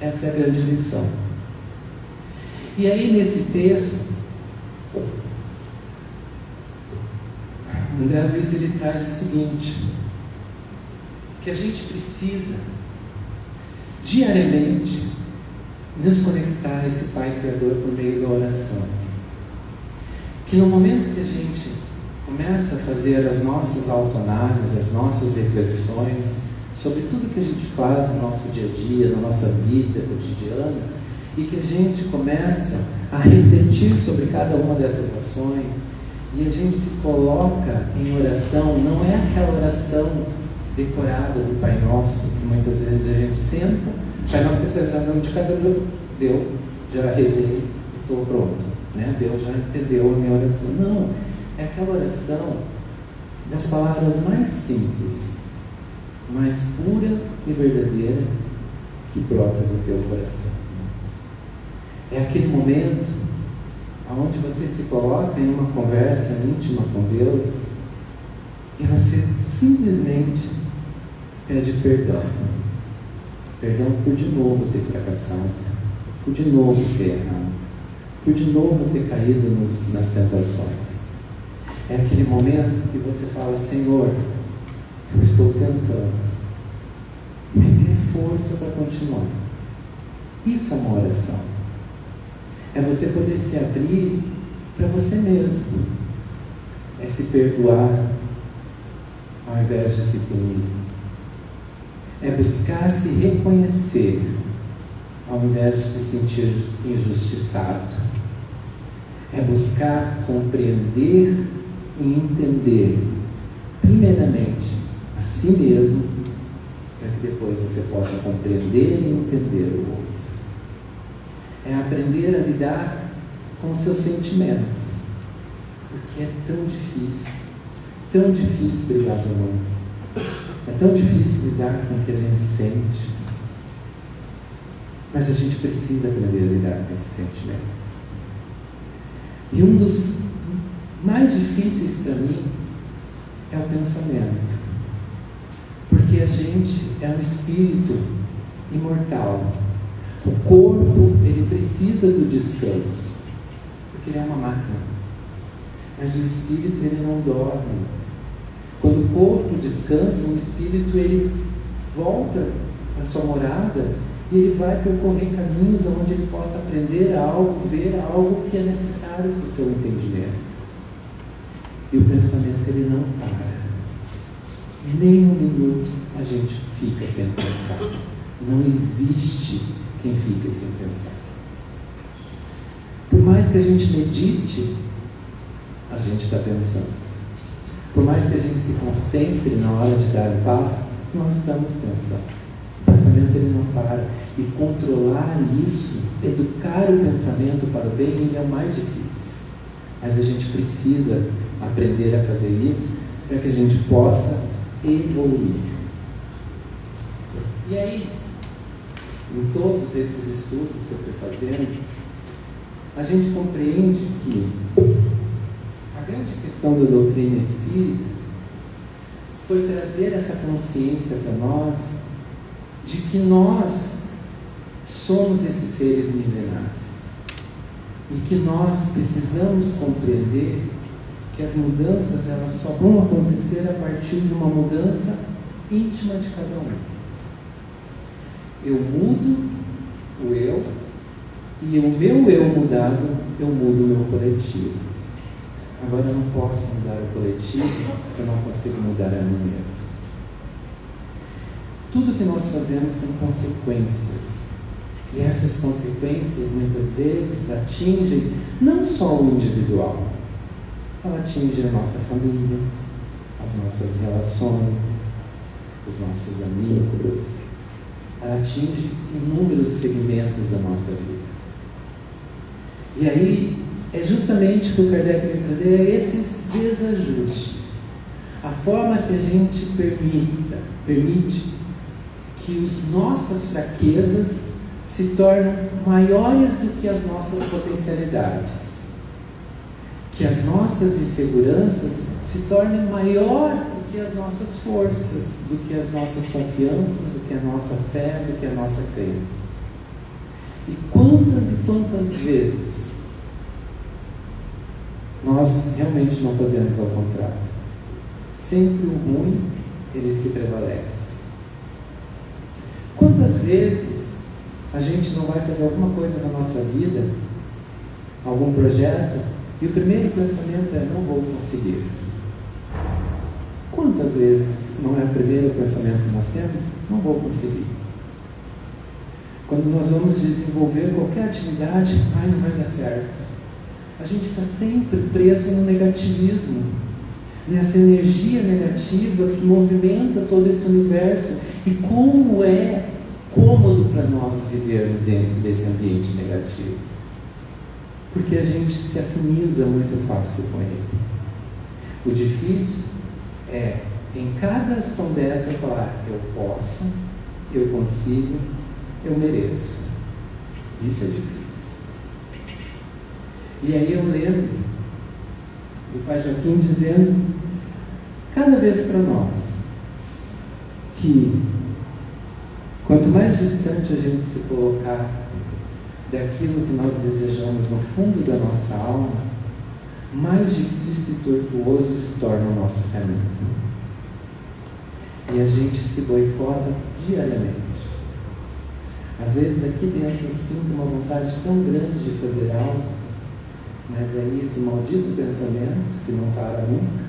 Essa é a grande lição. E aí nesse texto, André Luiz ele traz o seguinte, que a gente precisa diariamente nos conectar a esse Pai Criador por meio da oração. Que no momento que a gente começa a fazer as nossas autoanálises, as nossas reflexões sobre tudo que a gente faz no nosso dia a dia, na nossa vida cotidiana, e que a gente começa a refletir sobre cada uma dessas ações, e a gente se coloca em oração. Não é aquela oração decorada do Pai Nosso, que muitas vezes a gente senta, Pai Nosso que seja razão de cada um, deu, já rezei, estou pronto, né? Deus já entendeu a minha oração. Não, é aquela oração das palavras mais simples, mais pura e verdadeira, que brota do teu coração. É aquele momento onde você se coloca em uma conversa íntima com Deus e você simplesmente pede perdão. Perdão por de novo ter fracassado, por de novo ter errado, por de novo ter caído nas tentações. É aquele momento que você fala: Senhor, eu estou tentando, me dê força para continuar. Isso é uma oração. É você poder se abrir para você mesmo. É se perdoar ao invés de se punir. É buscar se reconhecer ao invés de se sentir injustiçado. É buscar compreender e entender primeiramente a si mesmo, para que depois você possa compreender e entender o outro. É aprender a lidar com os seus sentimentos, porque é tão difícil brigar do amor, é tão difícil lidar com o que a gente sente, mas a gente precisa aprender a lidar com esse sentimento. E um dos mais difíceis para mim é o pensamento, porque a gente é um espírito imortal. O corpo, ele precisa do descanso, porque ele é uma máquina, mas o espírito, ele não dorme. Quando o corpo descansa, o espírito, ele volta para sua morada e ele vai percorrer caminhos onde ele possa aprender algo, ver algo que é necessário para o seu entendimento. E o pensamento, ele não para. Nem um minuto a gente fica sem pensar. Não existe quem fica sem pensar. Por mais que a gente medite, a gente está pensando. Por mais que a gente se concentre na hora de dar um passo, nós estamos pensando. O pensamento, ele não para. E controlar isso, educar o pensamento para o bem, ele é o mais difícil. Mas a gente precisa aprender a fazer isso para que a gente possa evoluir. E aí, em todos esses estudos que eu fui fazendo, a gente compreende que a grande questão da doutrina espírita foi trazer essa consciência para nós de que nós somos esses seres milenares e que nós precisamos compreender que as mudanças, elas só vão acontecer a partir de uma mudança íntima de cada um. Eu mudo o eu, e o meu eu mudado, eu mudo o meu coletivo. Agora eu não posso mudar o coletivo se eu não consigo mudar a mim mesmo. Tudo que nós fazemos tem consequências. E essas consequências muitas vezes atingem não só o individual, ela atinge a nossa família, as nossas relações, os nossos amigos, ela atinge inúmeros segmentos da nossa vida. E aí é justamente o que o Kardec vem trazer, é esses desajustes, a forma que a gente permite que as nossas fraquezas se tornam maiores do que as nossas potencialidades, que as nossas inseguranças se tornem maior do que as nossas forças, do que as nossas confianças, do que a nossa fé, do que a nossa crença. E quantas vezes nós realmente não fazemos ao contrário? Sempre o ruim, ele se prevalece. Quantas vezes a gente não vai fazer alguma coisa na nossa vida, algum projeto, e o primeiro pensamento é: não vou conseguir. quantas vezes não é o primeiro pensamento que nós temos? Não vou conseguir. Quando nós vamos desenvolver qualquer atividade, não vai dar certo. A gente está sempre preso no negativismo, nessa energia negativa que movimenta todo esse universo. E como é cômodo para nós vivermos dentro desse ambiente negativo? Porque a gente se afiniza muito fácil com ele. O difícil é, em cada ação dessa, falar: eu posso, eu consigo, eu mereço. Isso é difícil. E aí eu lembro do Pai Joaquim dizendo cada vez para nós que quanto mais distante a gente se colocar daquilo que nós desejamos no fundo da nossa alma, mais difícil e tortuoso se torna o nosso caminho. E a gente se boicota diariamente. Às vezes aqui dentro eu sinto uma vontade tão grande de fazer algo, mas aí esse maldito pensamento, que não para nunca,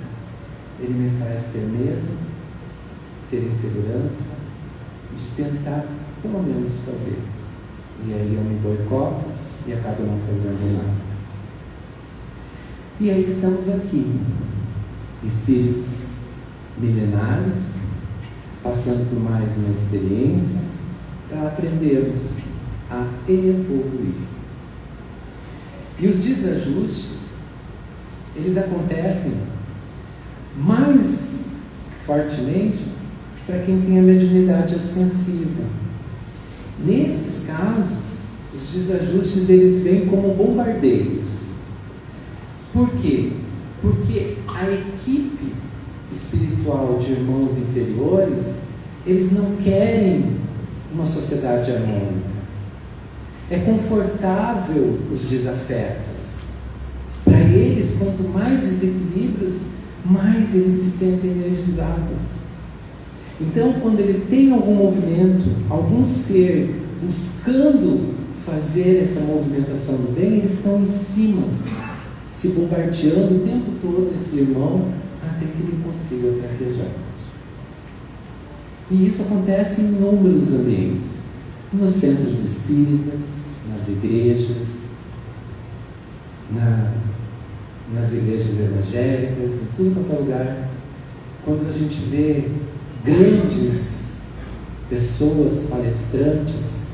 ele me faz ter medo, ter insegurança, de tentar pelo menos fazer. E aí eu me boicoto e acabo não fazendo nada. E aí estamos aqui, espíritos milenares, passando por mais uma experiência, para aprendermos a evoluir. E os desajustes, eles acontecem mais fortemente para quem tem a mediunidade ostensiva. Nesses casos, os desajustes eles vêm como bombardeios. Por quê? Porque a equipe espiritual de irmãos inferiores, eles não querem uma sociedade harmônica. É confortável os desafetos. Para eles, quanto mais desequilíbrios, mais eles se sentem energizados. Então, quando ele tem algum movimento, algum ser buscando fazer essa movimentação do bem, eles estão em cima, se bombardeando o tempo todo esse irmão, até que ele consiga fraquejar. E isso acontece em inúmeros ambientes, nos centros espíritas, nas igrejas, nas igrejas evangélicas, em tudo quanto é lugar. Quando a gente vê grandes pessoas, palestrantes,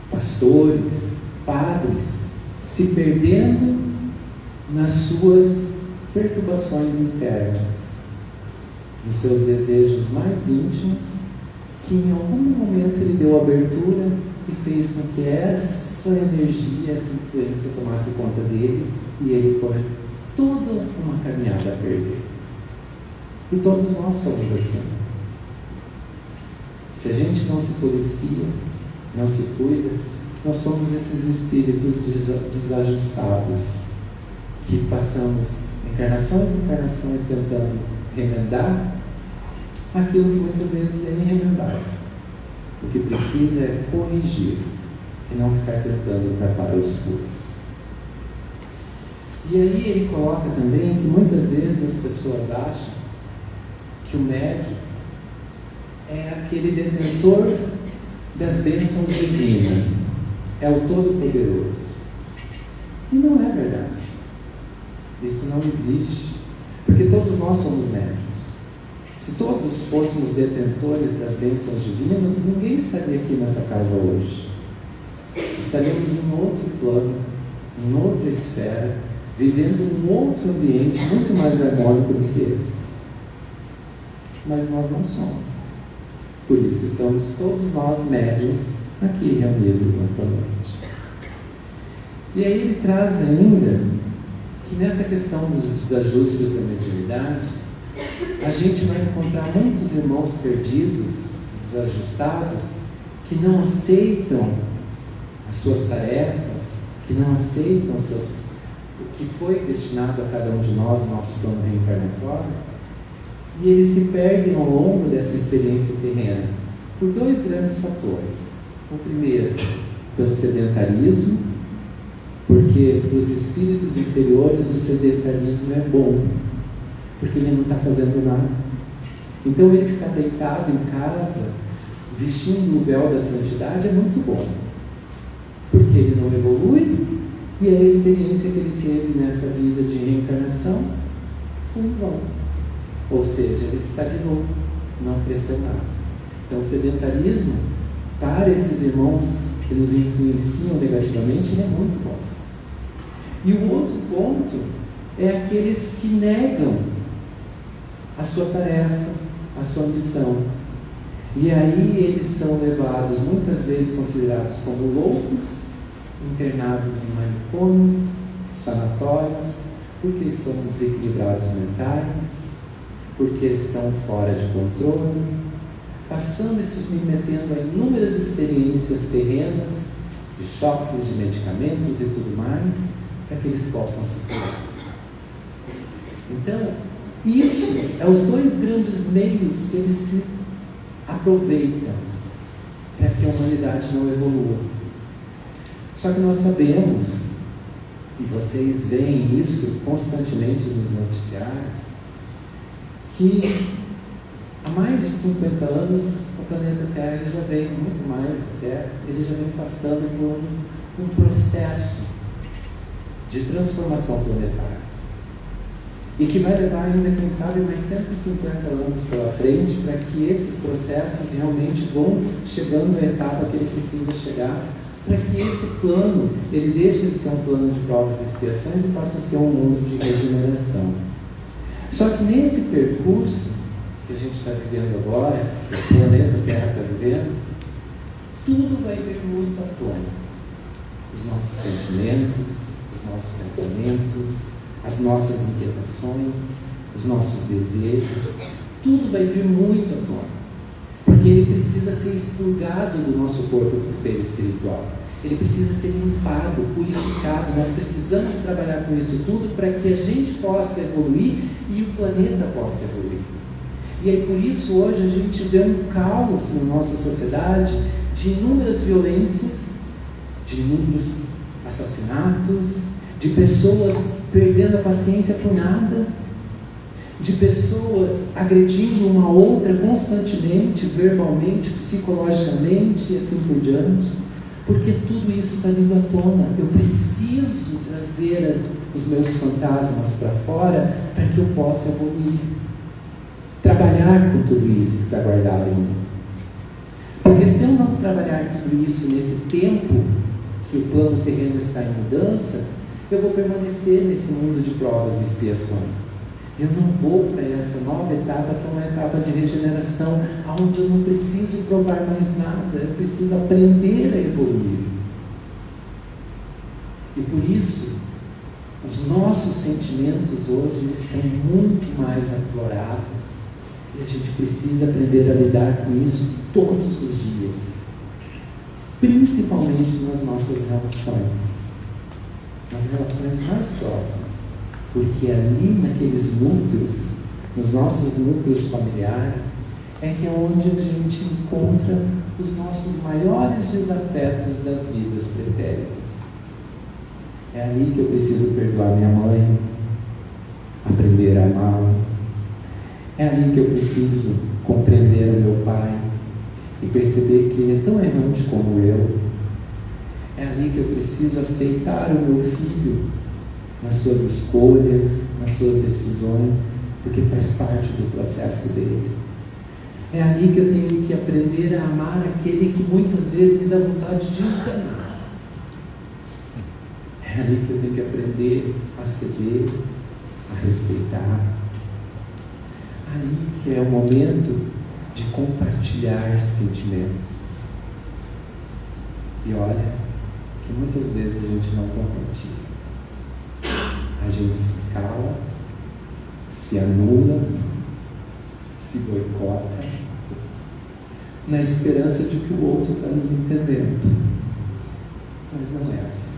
pastores, padres, se perdendo nas suas perturbações internas, nos seus desejos mais íntimos, que em algum momento ele deu abertura e fez com que essa energia, essa influência tomasse conta dele, e ele pôs toda uma caminhada a perder. E todos nós somos assim. Se a gente não se policia, não se cuida, nós somos esses espíritos desajustados, que passamos encarnações e encarnações tentando remendar aquilo que muitas vezes é irremendável. O que precisa é corrigir e não ficar tentando tapar os furos. E aí ele coloca também que muitas vezes as pessoas acham que o médium é aquele detentor das bênçãos divinas, é o Todo-Poderoso. E não é verdade. Isso não existe, porque todos nós somos médiuns. Se todos fôssemos detentores das bênçãos divinas, ninguém estaria aqui nessa casa hoje. Estaríamos em outro plano, em outra esfera, vivendo num outro ambiente muito mais harmônico do que esse. Mas nós não somos. Por isso estamos todos nós médiuns aqui reunidos nesta noite. E aí ele traz ainda que nessa questão dos desajustes da mediunidade, a gente vai encontrar muitos irmãos perdidos, desajustados, que não aceitam as suas tarefas, que não aceitam o que foi destinado a cada um de nós, o nosso plano reencarnatório, e eles se perdem ao longo dessa experiência terrena por dois grandes fatores. O primeiro, pelo sedentarismo, porque para os espíritos inferiores o sedentarismo é bom, porque ele não está fazendo nada. Então ele ficar deitado em casa, vestindo o véu da santidade, é muito bom, porque ele não evolui e a experiência que ele teve nessa vida de reencarnação foi em vão. Ou seja, ele estagnou, não cresceu nada. Então o sedentarismo, para esses irmãos que nos influenciam negativamente, ele é muito bom. E o outro ponto é aqueles que negam a sua tarefa, a sua missão. E aí eles são levados, muitas vezes considerados como loucos, internados em manicômios, sanatórios, porque são desequilibrados mentais, porque estão fora de controle, passando e se submetendo a inúmeras experiências terrenas, de choques, de medicamentos e tudo mais, para que eles possam se curar. Então, isso é os dois grandes meios que eles se aproveitam para que a humanidade não evolua. Só que nós sabemos, e vocês veem isso constantemente nos noticiários, que há mais de 50 anos o planeta Terra já vem, muito mais até, ele já vem passando por um processo de transformação planetária. E que vai levar ainda, quem sabe, mais 150 anos pela frente, para que esses processos realmente vão chegando à etapa que ele precisa chegar, para que esse plano, ele deixe de ser um plano de provas e expiações e passe a ser um mundo de regeneração. Só que nesse percurso que a gente está vivendo agora, que o planeta Terra está vivendo, tudo vai vir muito à tona. Os nossos sentimentos, os nossos pensamentos, as nossas inquietações, os nossos desejos, tudo vai vir muito à tona, porque ele precisa ser expurgado do nosso corpo espiritual, ele precisa ser limpado, purificado. Nós precisamos trabalhar com isso tudo para que a gente possa evoluir e o planeta possa evoluir. E aí por isso hoje a gente vê um caos na nossa sociedade de inúmeras violências, de inúmeros assassinatos, de pessoas perdendo a paciência por nada, de pessoas agredindo uma outra constantemente, verbalmente, psicologicamente e assim por diante, porque tudo isso está vindo à tona. Eu preciso trazer os meus fantasmas para fora para que eu possa evoluir, trabalhar com tudo isso que está guardado em mim. Porque se eu não trabalhar tudo isso nesse tempo que o plano terreno está em mudança, eu vou permanecer nesse mundo de provas e expiações. Eu não vou para essa nova etapa, que é uma etapa de regeneração, onde eu não preciso provar mais nada, eu preciso aprender a evoluir. E por isso, os nossos sentimentos hoje eles estão muito mais aflorados, e a gente precisa aprender a lidar com isso todos os dias, principalmente nas nossas relações, nas relações mais próximas. Porque ali naqueles núcleos, nos nossos núcleos familiares, é que é onde a gente encontra os nossos maiores desafetos das vidas pretéritas. É ali que eu preciso perdoar minha mãe, aprender a amá-la. É ali que eu preciso compreender o meu pai e perceber que ele é tão errante como eu. É ali que eu preciso aceitar o meu filho nas suas escolhas, nas suas decisões, porque faz parte do processo dele. É ali que eu tenho que aprender a amar aquele que muitas vezes me dá vontade de esganar. É ali que eu tenho que aprender a ceder, a respeitar. Ali que é o momento de compartilhar sentimentos. E olha, que muitas vezes a gente não compartilha. A gente se cala, se anula, se boicota, na esperança de que o outro está nos entendendo. Mas não é assim.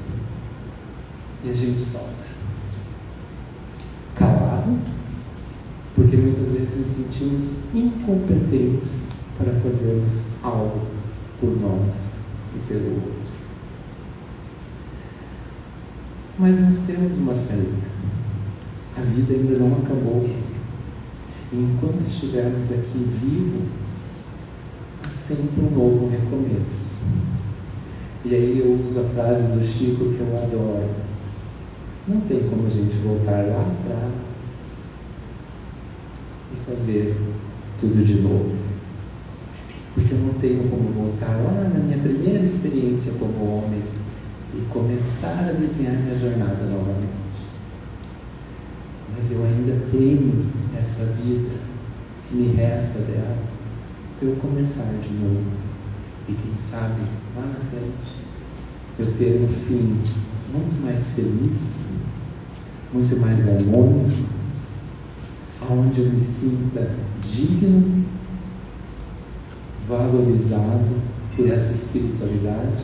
E a gente sofre. Calado, porque muitas vezes nos sentimos incompetentes para fazermos algo por nós e pelo outro. Mas nós temos uma saída. A vida ainda não acabou. E enquanto estivermos aqui vivos, há sempre um novo recomeço. E aí eu uso a frase do Chico que eu adoro: não tem como a gente voltar lá atrás e fazer tudo de novo, porque eu não tenho como voltar lá na minha primeira experiência como homem e começar a desenhar minha jornada novamente. Mas eu ainda tenho essa vida que me resta dela para eu começar de novo. E quem sabe, lá na frente, eu ter um fim muito mais feliz, muito mais harmônico, onde eu me sinta digno, valorizado por essa espiritualidade,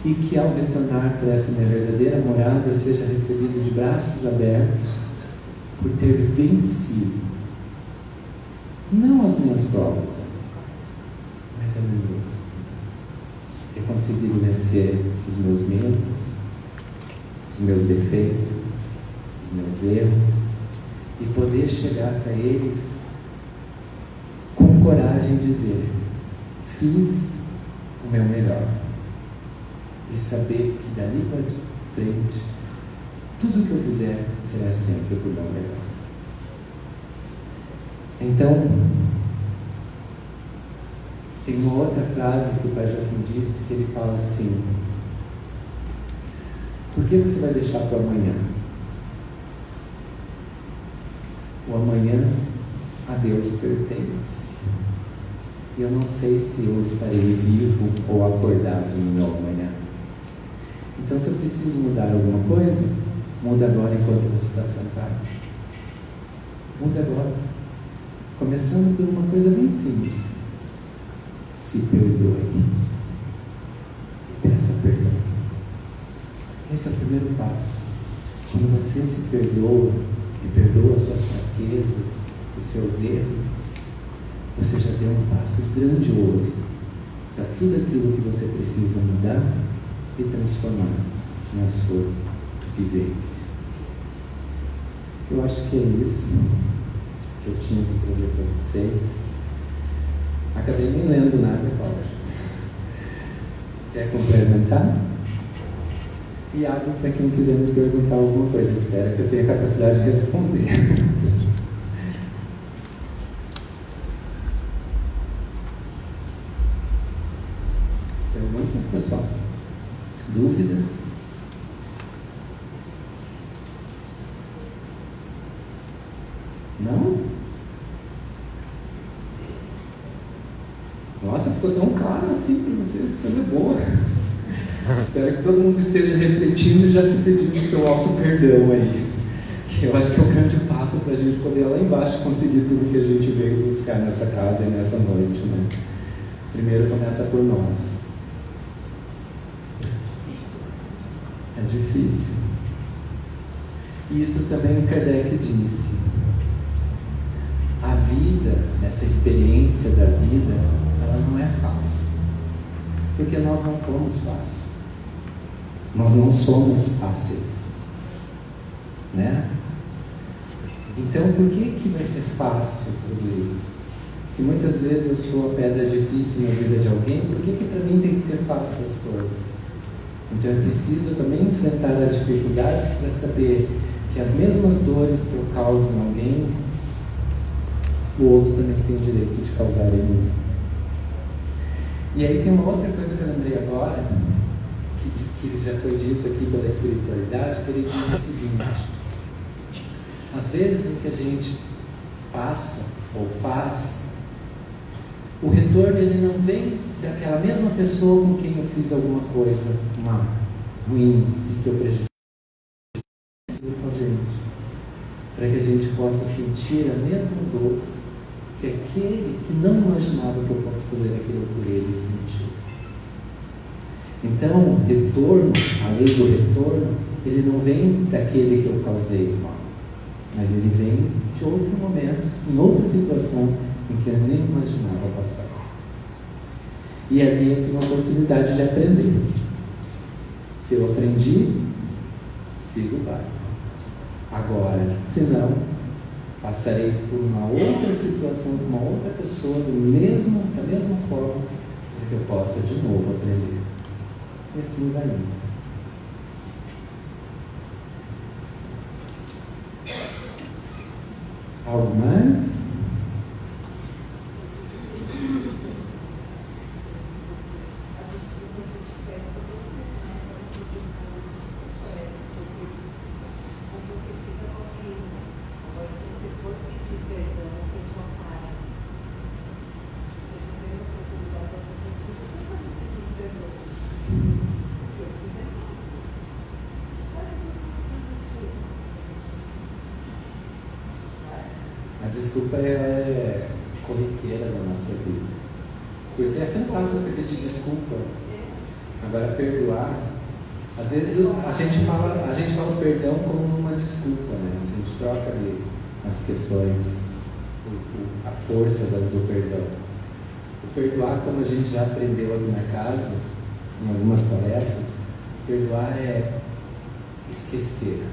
e que ao retornar para essa minha verdadeira morada eu seja recebido de braços abertos por ter vencido não as minhas provas, mas a mim mesmo. Ter conseguido vencer os meus medos, os meus defeitos, os meus erros, e poder chegar para eles com coragem e dizer: fiz o meu melhor. E saber que dali para frente, tudo que eu fizer será sempre por meu melhor. Então, tem uma outra frase que o Pai Joaquim diz, que ele fala assim: por que você vai deixar para o amanhã? O amanhã a Deus pertence. E eu não sei se eu estarei vivo ou acordado no meu amanhã. Então, se eu preciso mudar alguma coisa, muda agora enquanto você está sentado. Muda agora. Começando por uma coisa bem simples. Se perdoe. Peça perdão. Esse é o primeiro passo. Quando você se perdoa e perdoa as suas fraquezas, os seus erros, você já deu um passo grandioso para tudo aquilo que você precisa mudar e transformar na sua vivência. Eu acho que é isso que eu tinha que trazer para vocês. Acabei nem lendo nada, Cláudio. Quer complementar? E abro para quem quiser me perguntar alguma coisa. Espero que eu tenha a capacidade de responder. Perguntas, pessoal? Dúvidas? Não? Nossa, ficou tão claro assim para vocês, que coisa boa. Espero que todo mundo esteja refletindo e já se pedindo o seu auto-perdão aí. Que eu acho que é o grande passo para a gente poder lá embaixo conseguir tudo que a gente veio buscar nessa casa e nessa noite, né? Primeiro começa por nós. É difícil. E isso também o Kardec disse. A vida, essa experiência da vida, ela não é fácil. Porque nós não fomos fáceis. Nós não somos fáceis. Né? Então, por que vai ser fácil tudo isso? Se muitas vezes eu sou a pedra difícil na vida de alguém, por que para mim tem que ser fácil as coisas? Então eu preciso também enfrentar as dificuldades para saber que as mesmas dores que eu causo em alguém, o outro também tem o direito de causar em mim. E aí tem uma outra coisa que eu lembrei agora, que já foi dito aqui pela espiritualidade, que ele diz o seguinte: às vezes o que a gente passa ou faz, o retorno ele não vem daquela mesma pessoa com quem eu fiz alguma coisa má, ruim e que eu prejudiquei com a gente, para que a gente possa sentir a mesma dor que aquele que não imaginava que eu fosse fazer aquilo por ele sentir. Então, o retorno, a lei do retorno, ele não vem daquele que eu causei mal, mas ele vem de outro momento, em outra situação em que eu nem imaginava passar. E ali eu tenho a oportunidade de aprender. Se eu aprendi, sigo o barco. Agora, se não, passarei por uma outra situação, com uma outra pessoa, da mesma forma, para que eu possa de novo aprender. E assim vai indo. Algo mais? A desculpa é corriqueira na nossa vida. Porque é tão fácil você pedir desculpa. Agora, perdoar, às vezes a gente fala o perdão como uma desculpa, né? A gente troca ali as questões, a força do perdão. O perdoar, como a gente já aprendeu ali na casa, em algumas palestras, perdoar é esquecer.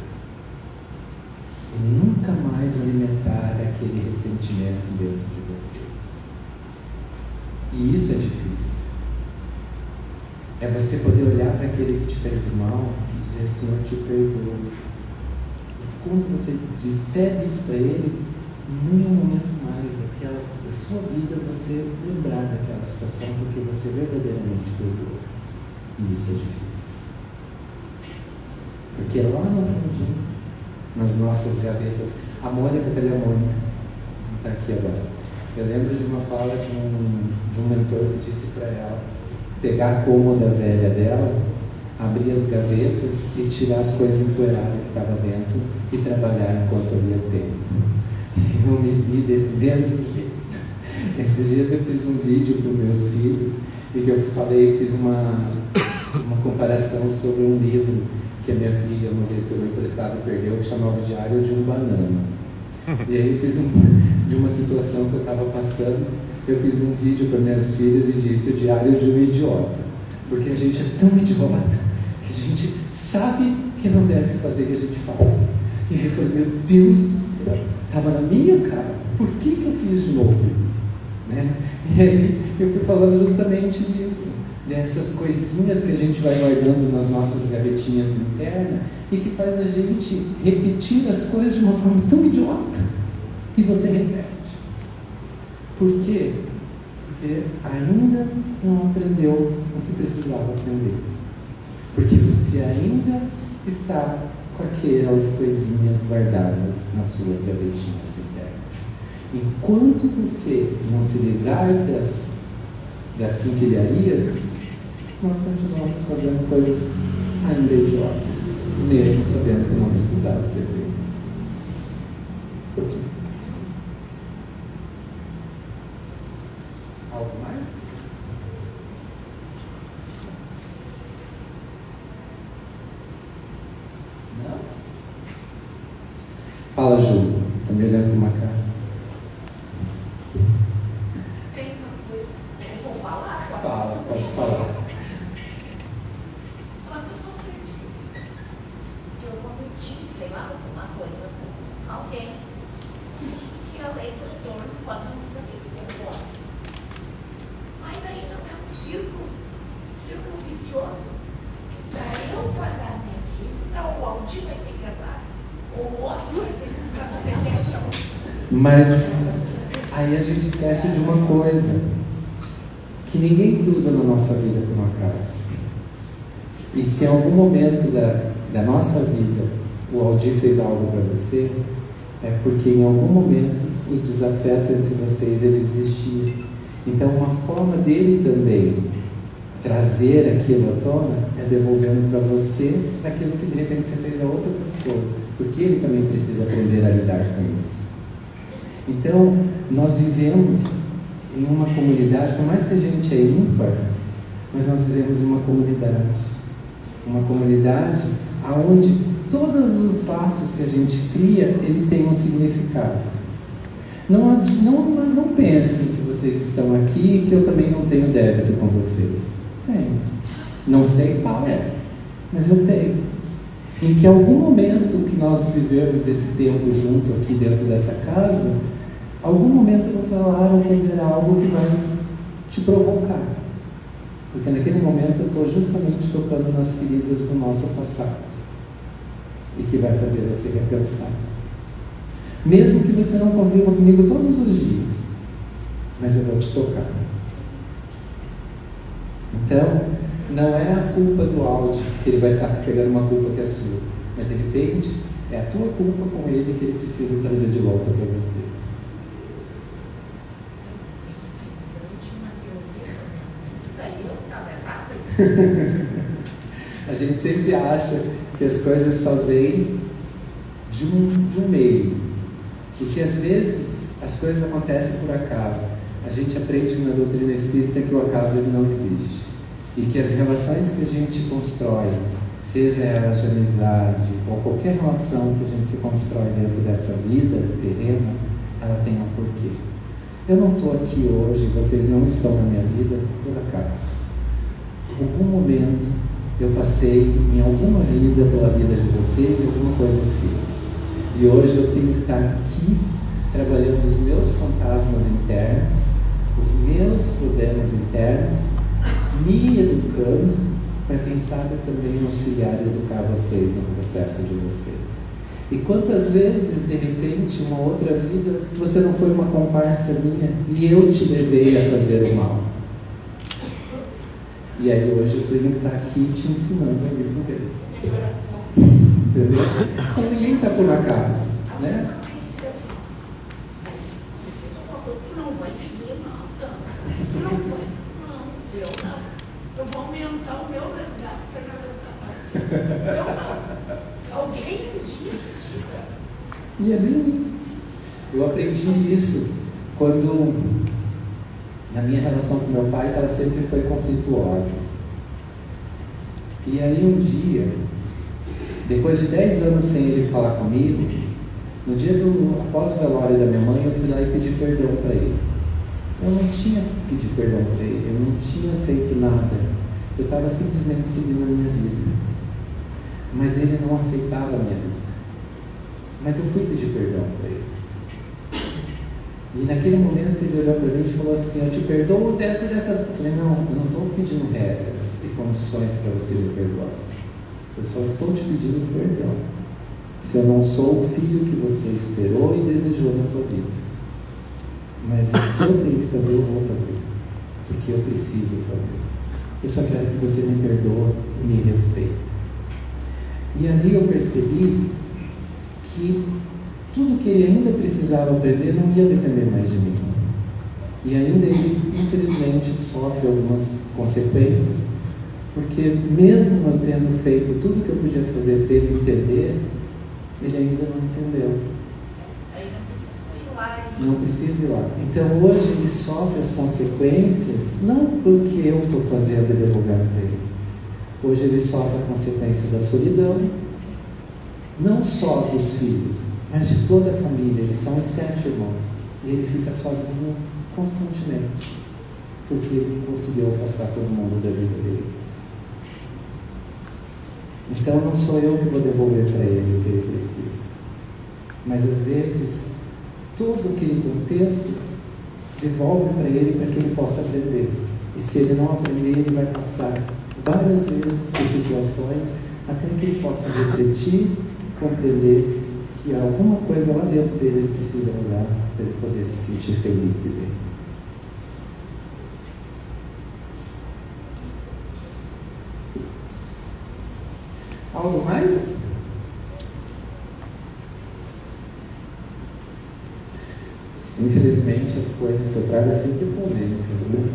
E nunca mais alimentar aquele ressentimento dentro de você. E isso é difícil. É você poder olhar para aquele que te fez o mal e dizer assim, eu te perdoo. E quando você disser isso para ele, em nenhum momento mais da sua vida você lembrar daquela situação, porque você verdadeiramente perdoou. E isso é difícil. Porque lá no fundinho, nas nossas gavetas, a Mônica, cadê a Mônica? Não está aqui agora. Eu lembro de uma fala de um mentor que disse para ela pegar a cômoda velha dela, abrir as gavetas e tirar as coisas empoeiradas que estavam dentro e trabalhar enquanto havia tempo. E eu me vi desse mesmo jeito. Esses dias eu fiz um vídeo para os meus filhos e que eu fiz uma comparação sobre um livro que a minha filha uma vez pegou emprestado e perdeu, que chamava Diário de um Banana. E aí eu fiz de uma situação que eu estava passando, eu fiz um vídeo para meus filhos e disse o diário de um idiota. Porque a gente é tão idiota que a gente sabe que não deve fazer e a gente faz. E aí eu falei, meu Deus do céu, estava na minha cara, por que eu fiz de novo isso? Né? E aí eu fui falando justamente disso. Dessas coisinhas que a gente vai guardando nas nossas gavetinhas internas e que faz a gente repetir as coisas de uma forma tão idiota e você repete. Por quê? Porque ainda não aprendeu o que precisava aprender. Porque você ainda está com aquelas coisinhas guardadas nas suas gavetinhas internas. Enquanto você não se livrar das quinquilharias, nós continuamos fazendo coisas ainda idiotas, mesmo sabendo que não precisava ser feito. Algo mais? Não? Fala, Ju. Está me olhando com uma cara. Tem uma coisa, eu vou falar. Fala, pode falar. Quando você diz que eu cometi, sei lá, alguma coisa com alguém, que a lei do retorno pode nunca ter que embora. Mas aí não é um círculo vicioso. Para eu pagar minha dívida, o Aldir vai ter que andar, ou o outro vai ter que para não perder a Mas aí a gente esquece de uma coisa, que ninguém cruza na nossa vida por um acaso. E se em algum momento da nossa vida o Aldir fez algo para você, é porque em algum momento o desafeto entre vocês ele existia. Então uma forma dele também trazer aquilo à tona é devolvendo para você aquilo que de repente você fez a outra pessoa, porque ele também precisa aprender a lidar com isso. Então nós vivemos em uma comunidade, por mais que a gente é ímpar, mas nós vivemos em uma comunidade onde todos os laços que a gente cria, ele tem um significado. Não pensem que vocês estão aqui e que eu também não tenho débito com vocês. Tenho. Não sei qual é, mas eu tenho. em que em algum momento que nós vivemos esse tempo junto aqui dentro dessa casa, algum momento eu vou falar ou fazer algo que vai te provocar. Porque naquele momento eu estou justamente tocando nas feridas do nosso passado e que vai fazer você repensar. Mesmo que você não conviva comigo todos os dias, mas eu vou te tocar. Então, não é a culpa do áudio que ele vai estar pegando uma culpa que é sua, mas de repente é a tua culpa com ele que ele precisa trazer de volta para você. A gente sempre acha que as coisas só vêm de um meio, porque às vezes as coisas acontecem por acaso. A gente aprende na doutrina espírita que o acaso ele não existe e que as relações que a gente constrói, seja ela de amizade ou qualquer relação que a gente se constrói dentro dessa vida terrena, ela tem um porquê. Eu não estou aqui hoje, vocês não estão na minha vida por acaso. Em algum momento eu passei em alguma vida pela vida de vocês e alguma coisa eu fiz. E hoje eu tenho que estar aqui trabalhando os meus fantasmas internos, os meus problemas internos, me educando, para quem sabe também auxiliar e educar vocês no processo de vocês. E quantas vezes, de repente, uma outra vida, você não foi uma comparsa minha e eu te levei a fazer o mal. E aí hoje eu tenho que estar aqui te ensinando a viver. Entendeu? Então ninguém está por acaso, né? Eu vou aumentar o meu resgate para resgatar. Eu não. Alguém um dia diga. E é bem isso. Eu aprendi isso quando, na minha relação com meu pai, ela sempre foi conflituosa. E aí um dia, depois de 10 anos sem ele falar comigo, no dia após o velório da minha mãe, eu fui lá e pedi perdão para ele. Eu não tinha pedido perdão para ele, eu não tinha feito nada. Eu estava simplesmente seguindo a minha vida. Mas ele não aceitava a minha vida. Mas eu fui pedir perdão para ele. E naquele momento ele olhou para mim e falou assim: eu te perdoo dessa. Eu falei: não, eu não estou pedindo regras e condições para você me perdoar. Eu só estou te pedindo perdão. Se eu não sou o filho que você esperou e desejou na tua vida. Mas o que eu tenho que fazer, eu vou fazer. Porque eu preciso fazer. Eu só quero que você me perdoe e me respeite. E ali eu percebi que tudo que ele ainda precisava aprender não ia depender mais de mim. E ainda ele, infelizmente, sofre algumas consequências, porque mesmo eu tendo feito tudo que eu podia fazer para ele entender, ele ainda não entendeu. Não precisa ir lá. Então hoje ele sofre as consequências, não porque eu estou fazendo e devolvendo para ele. Hoje ele sofre a consequência da solidão, não só dos filhos, mas de toda a família. Eles são os 7 irmãos. E ele fica sozinho constantemente, porque ele conseguiu afastar todo mundo da vida dele. Então não sou eu que vou devolver para ele o que ele precisa. Mas às vezes todo aquele contexto devolve para ele para que ele possa aprender. E se ele não aprender, ele vai passar várias vezes por situações até que ele possa refletir, compreender que há alguma coisa lá dentro dele ele precisa mudar para ele poder se sentir feliz e bem. Algo mais? Infelizmente, as coisas que eu trago é sempre polêmicas, né?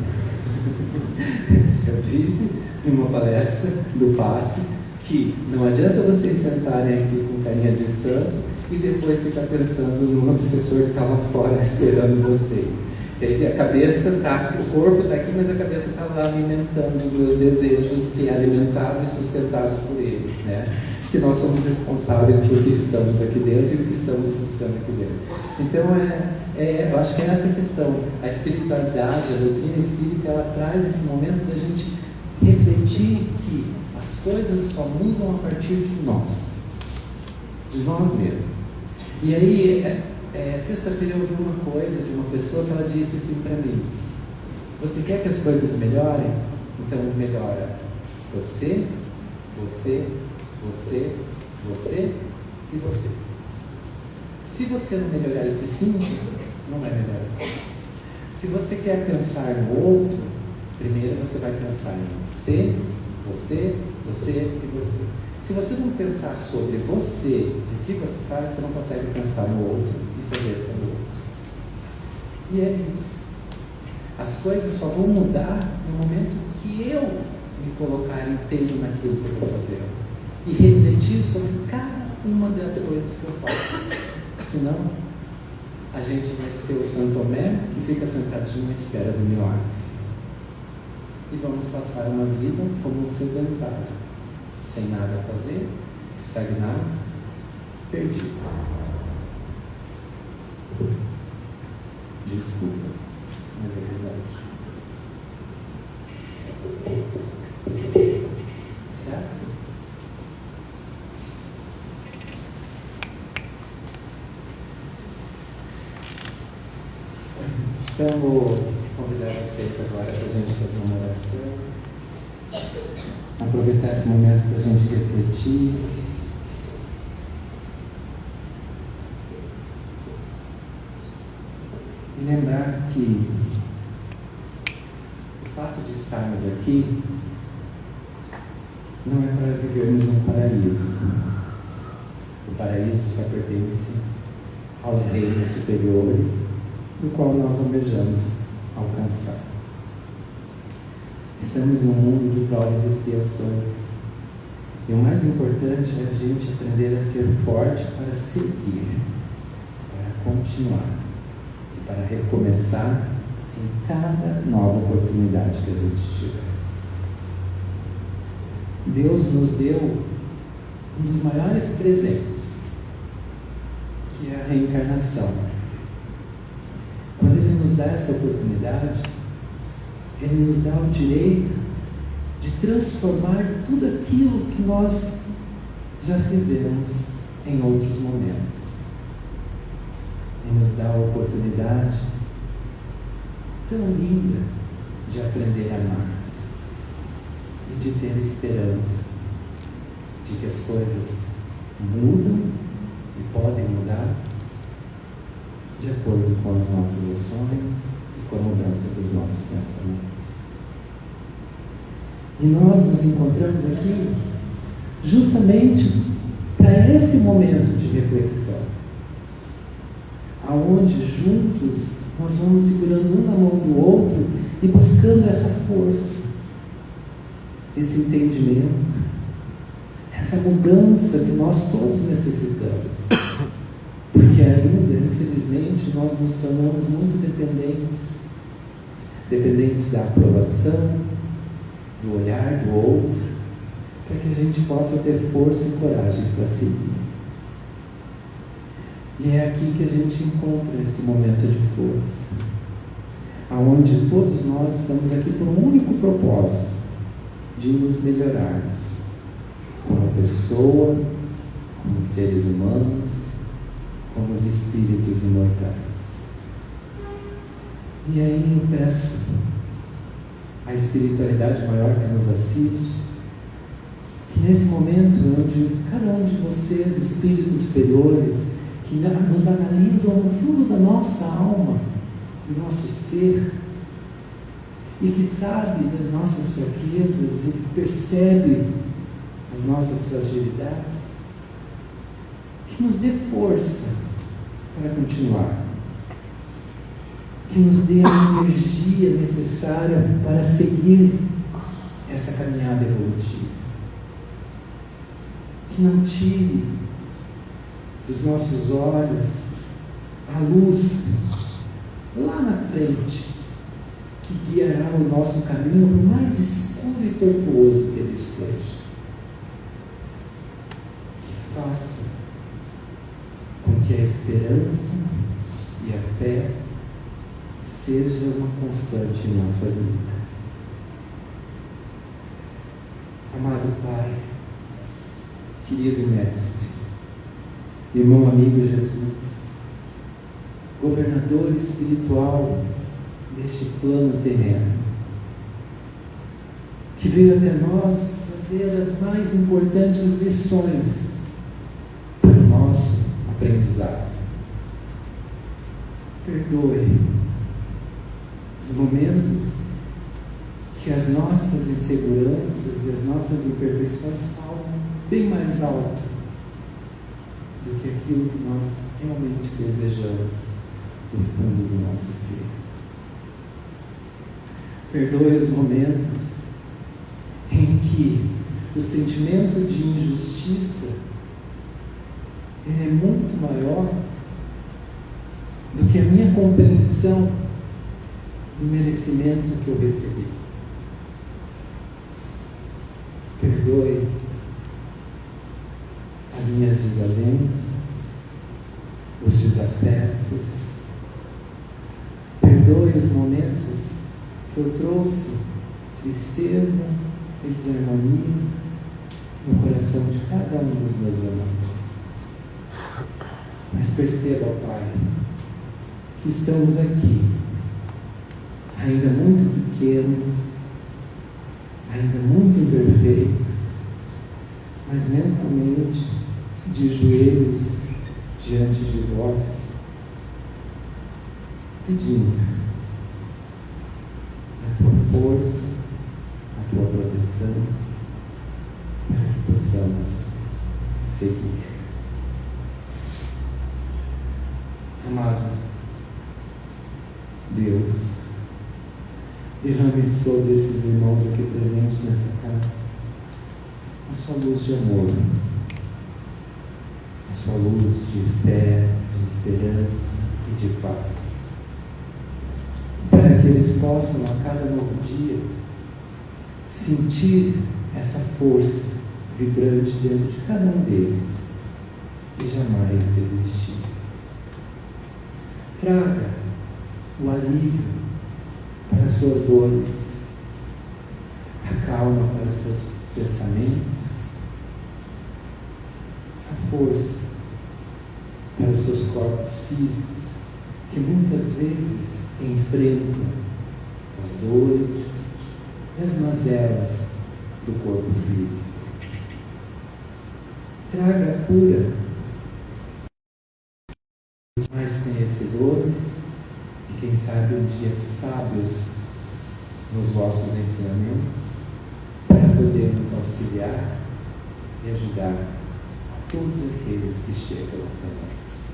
Eu disse em uma palestra do passe que não adianta vocês sentarem aqui com carinha de santo e depois ficar pensando no obsessor que está lá fora esperando vocês. E aí a cabeça está, o corpo está aqui, mas a cabeça está lá alimentando os meus desejos, que é alimentado e sustentado por ele, né? Que nós somos responsáveis por que estamos aqui dentro e o que estamos buscando aqui dentro. Então, eu acho que é essa questão. A espiritualidade, a doutrina espírita, ela traz esse momento da gente refletir que as coisas só mudam a partir de nós. de nós mesmos. E aí, sexta-feira eu ouvi uma coisa de uma pessoa que ela disse assim para mim: você quer que as coisas melhorem? Então melhora você, você, você, você e você. Se você não melhorar esses 5, não vai melhorar. Se você quer pensar no outro, primeiro você vai pensar em você, você, você e você. Se você não pensar sobre você e o que você faz, você não consegue pensar no outro e fazer pelo outro. E é isso. As coisas só vão mudar no momento que eu me colocar inteiro naquilo que eu estou fazendo e refletir sobre cada uma das coisas que eu faço. Senão, a gente vai ser o Santo Tomé que fica sentadinho à espera do milagre. E vamos passar uma vida como um sedentário, sem nada a fazer, estagnado, perdido. Desculpa, mas é verdade. Certo? Então, vou convidar vocês agora para a gente fazer uma oração. Aproveitar esse momento para a gente refletir. E lembrar que o fato de estarmos aqui não é para vivermos num paraíso. O paraíso só pertence aos reinos superiores, do qual nós almejamos alcançar. Estamos num mundo de provas e expiações. E o mais importante é a gente aprender a ser forte para seguir, para continuar e para recomeçar em cada nova oportunidade que a gente tiver. Deus nos deu um dos maiores presentes, que é a reencarnação. Quando Ele nos dá essa oportunidade, Ele nos dá o direito de transformar tudo aquilo que nós já fizemos em outros momentos. Ele nos dá a oportunidade tão linda de aprender a amar e de ter esperança de que as coisas mudam e podem mudar de acordo com as nossas ações e com a mudança dos nossos pensamentos. E nós nos encontramos aqui justamente para esse momento de reflexão, aonde juntos nós vamos segurando um na mão do outro e buscando essa força, esse entendimento, essa mudança que nós todos necessitamos. Porque ainda, infelizmente, nós nos tornamos muito dependentes da aprovação, do olhar do outro, para que a gente possa ter força e coragem para seguir. E é aqui que a gente encontra esse momento de força, aonde todos nós estamos aqui por um único propósito, de nos melhorarmos como pessoa, como seres humanos, como os espíritos imortais. E aí eu peço à espiritualidade maior que nos assiste, que nesse momento onde cada um de vocês, espíritos superiores, que nos analisam no fundo da nossa alma, do nosso ser, e que sabe das nossas fraquezas e que percebe as nossas fragilidades, que nos dê força para continuar, que nos dê a energia necessária para seguir essa caminhada evolutiva, que não tire dos nossos olhos a luz lá na frente, que guiará o nosso caminho, por mais escuro e tortuoso que ele seja. Que faça com que a esperança e a fé seja uma constante em nossa vida. Amado Pai, querido Mestre, irmão amigo Jesus, governador espiritual deste plano terreno, que veio até nós trazer as mais importantes lições para o nosso aprendizado. Perdoe os momentos que as nossas inseguranças e as nossas imperfeições falam bem mais alto do que aquilo que nós realmente desejamos do fundo do nosso ser. Perdoe os momentos em que o sentimento de injustiça ele é muito maior do que a minha compreensão do merecimento que eu recebi. Perdoe as minhas desavenças, os desafetos. Perdoe os momentos que eu trouxe tristeza e desarmonia no coração de cada um dos meus irmãos. Mas perceba, Pai, que estamos aqui, ainda muito pequenos, ainda muito imperfeitos, mas mentalmente de joelhos diante de vós, pedindo a tua força, a tua proteção, para que possamos seguir. Amado Deus, derrame sobre esses irmãos aqui presentes nessa casa a sua luz de amor, a sua luz de fé, de esperança e de paz, para que eles possam a cada novo dia sentir essa força vibrante dentro de cada um deles e jamais desistir. Traga o alívio para as suas dores, a calma para os seus pensamentos, a força para os seus corpos físicos, que muitas vezes enfrentam as dores e as mazelas do corpo físico. Traga a cura, mais conhecedores e quem sabe um dia sábios nos vossos ensinamentos, para podermos auxiliar e ajudar a todos aqueles que chegam até nós.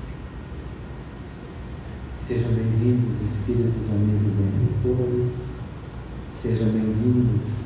Sejam bem-vindos, espíritos amigos benfeitores, sejam bem-vindos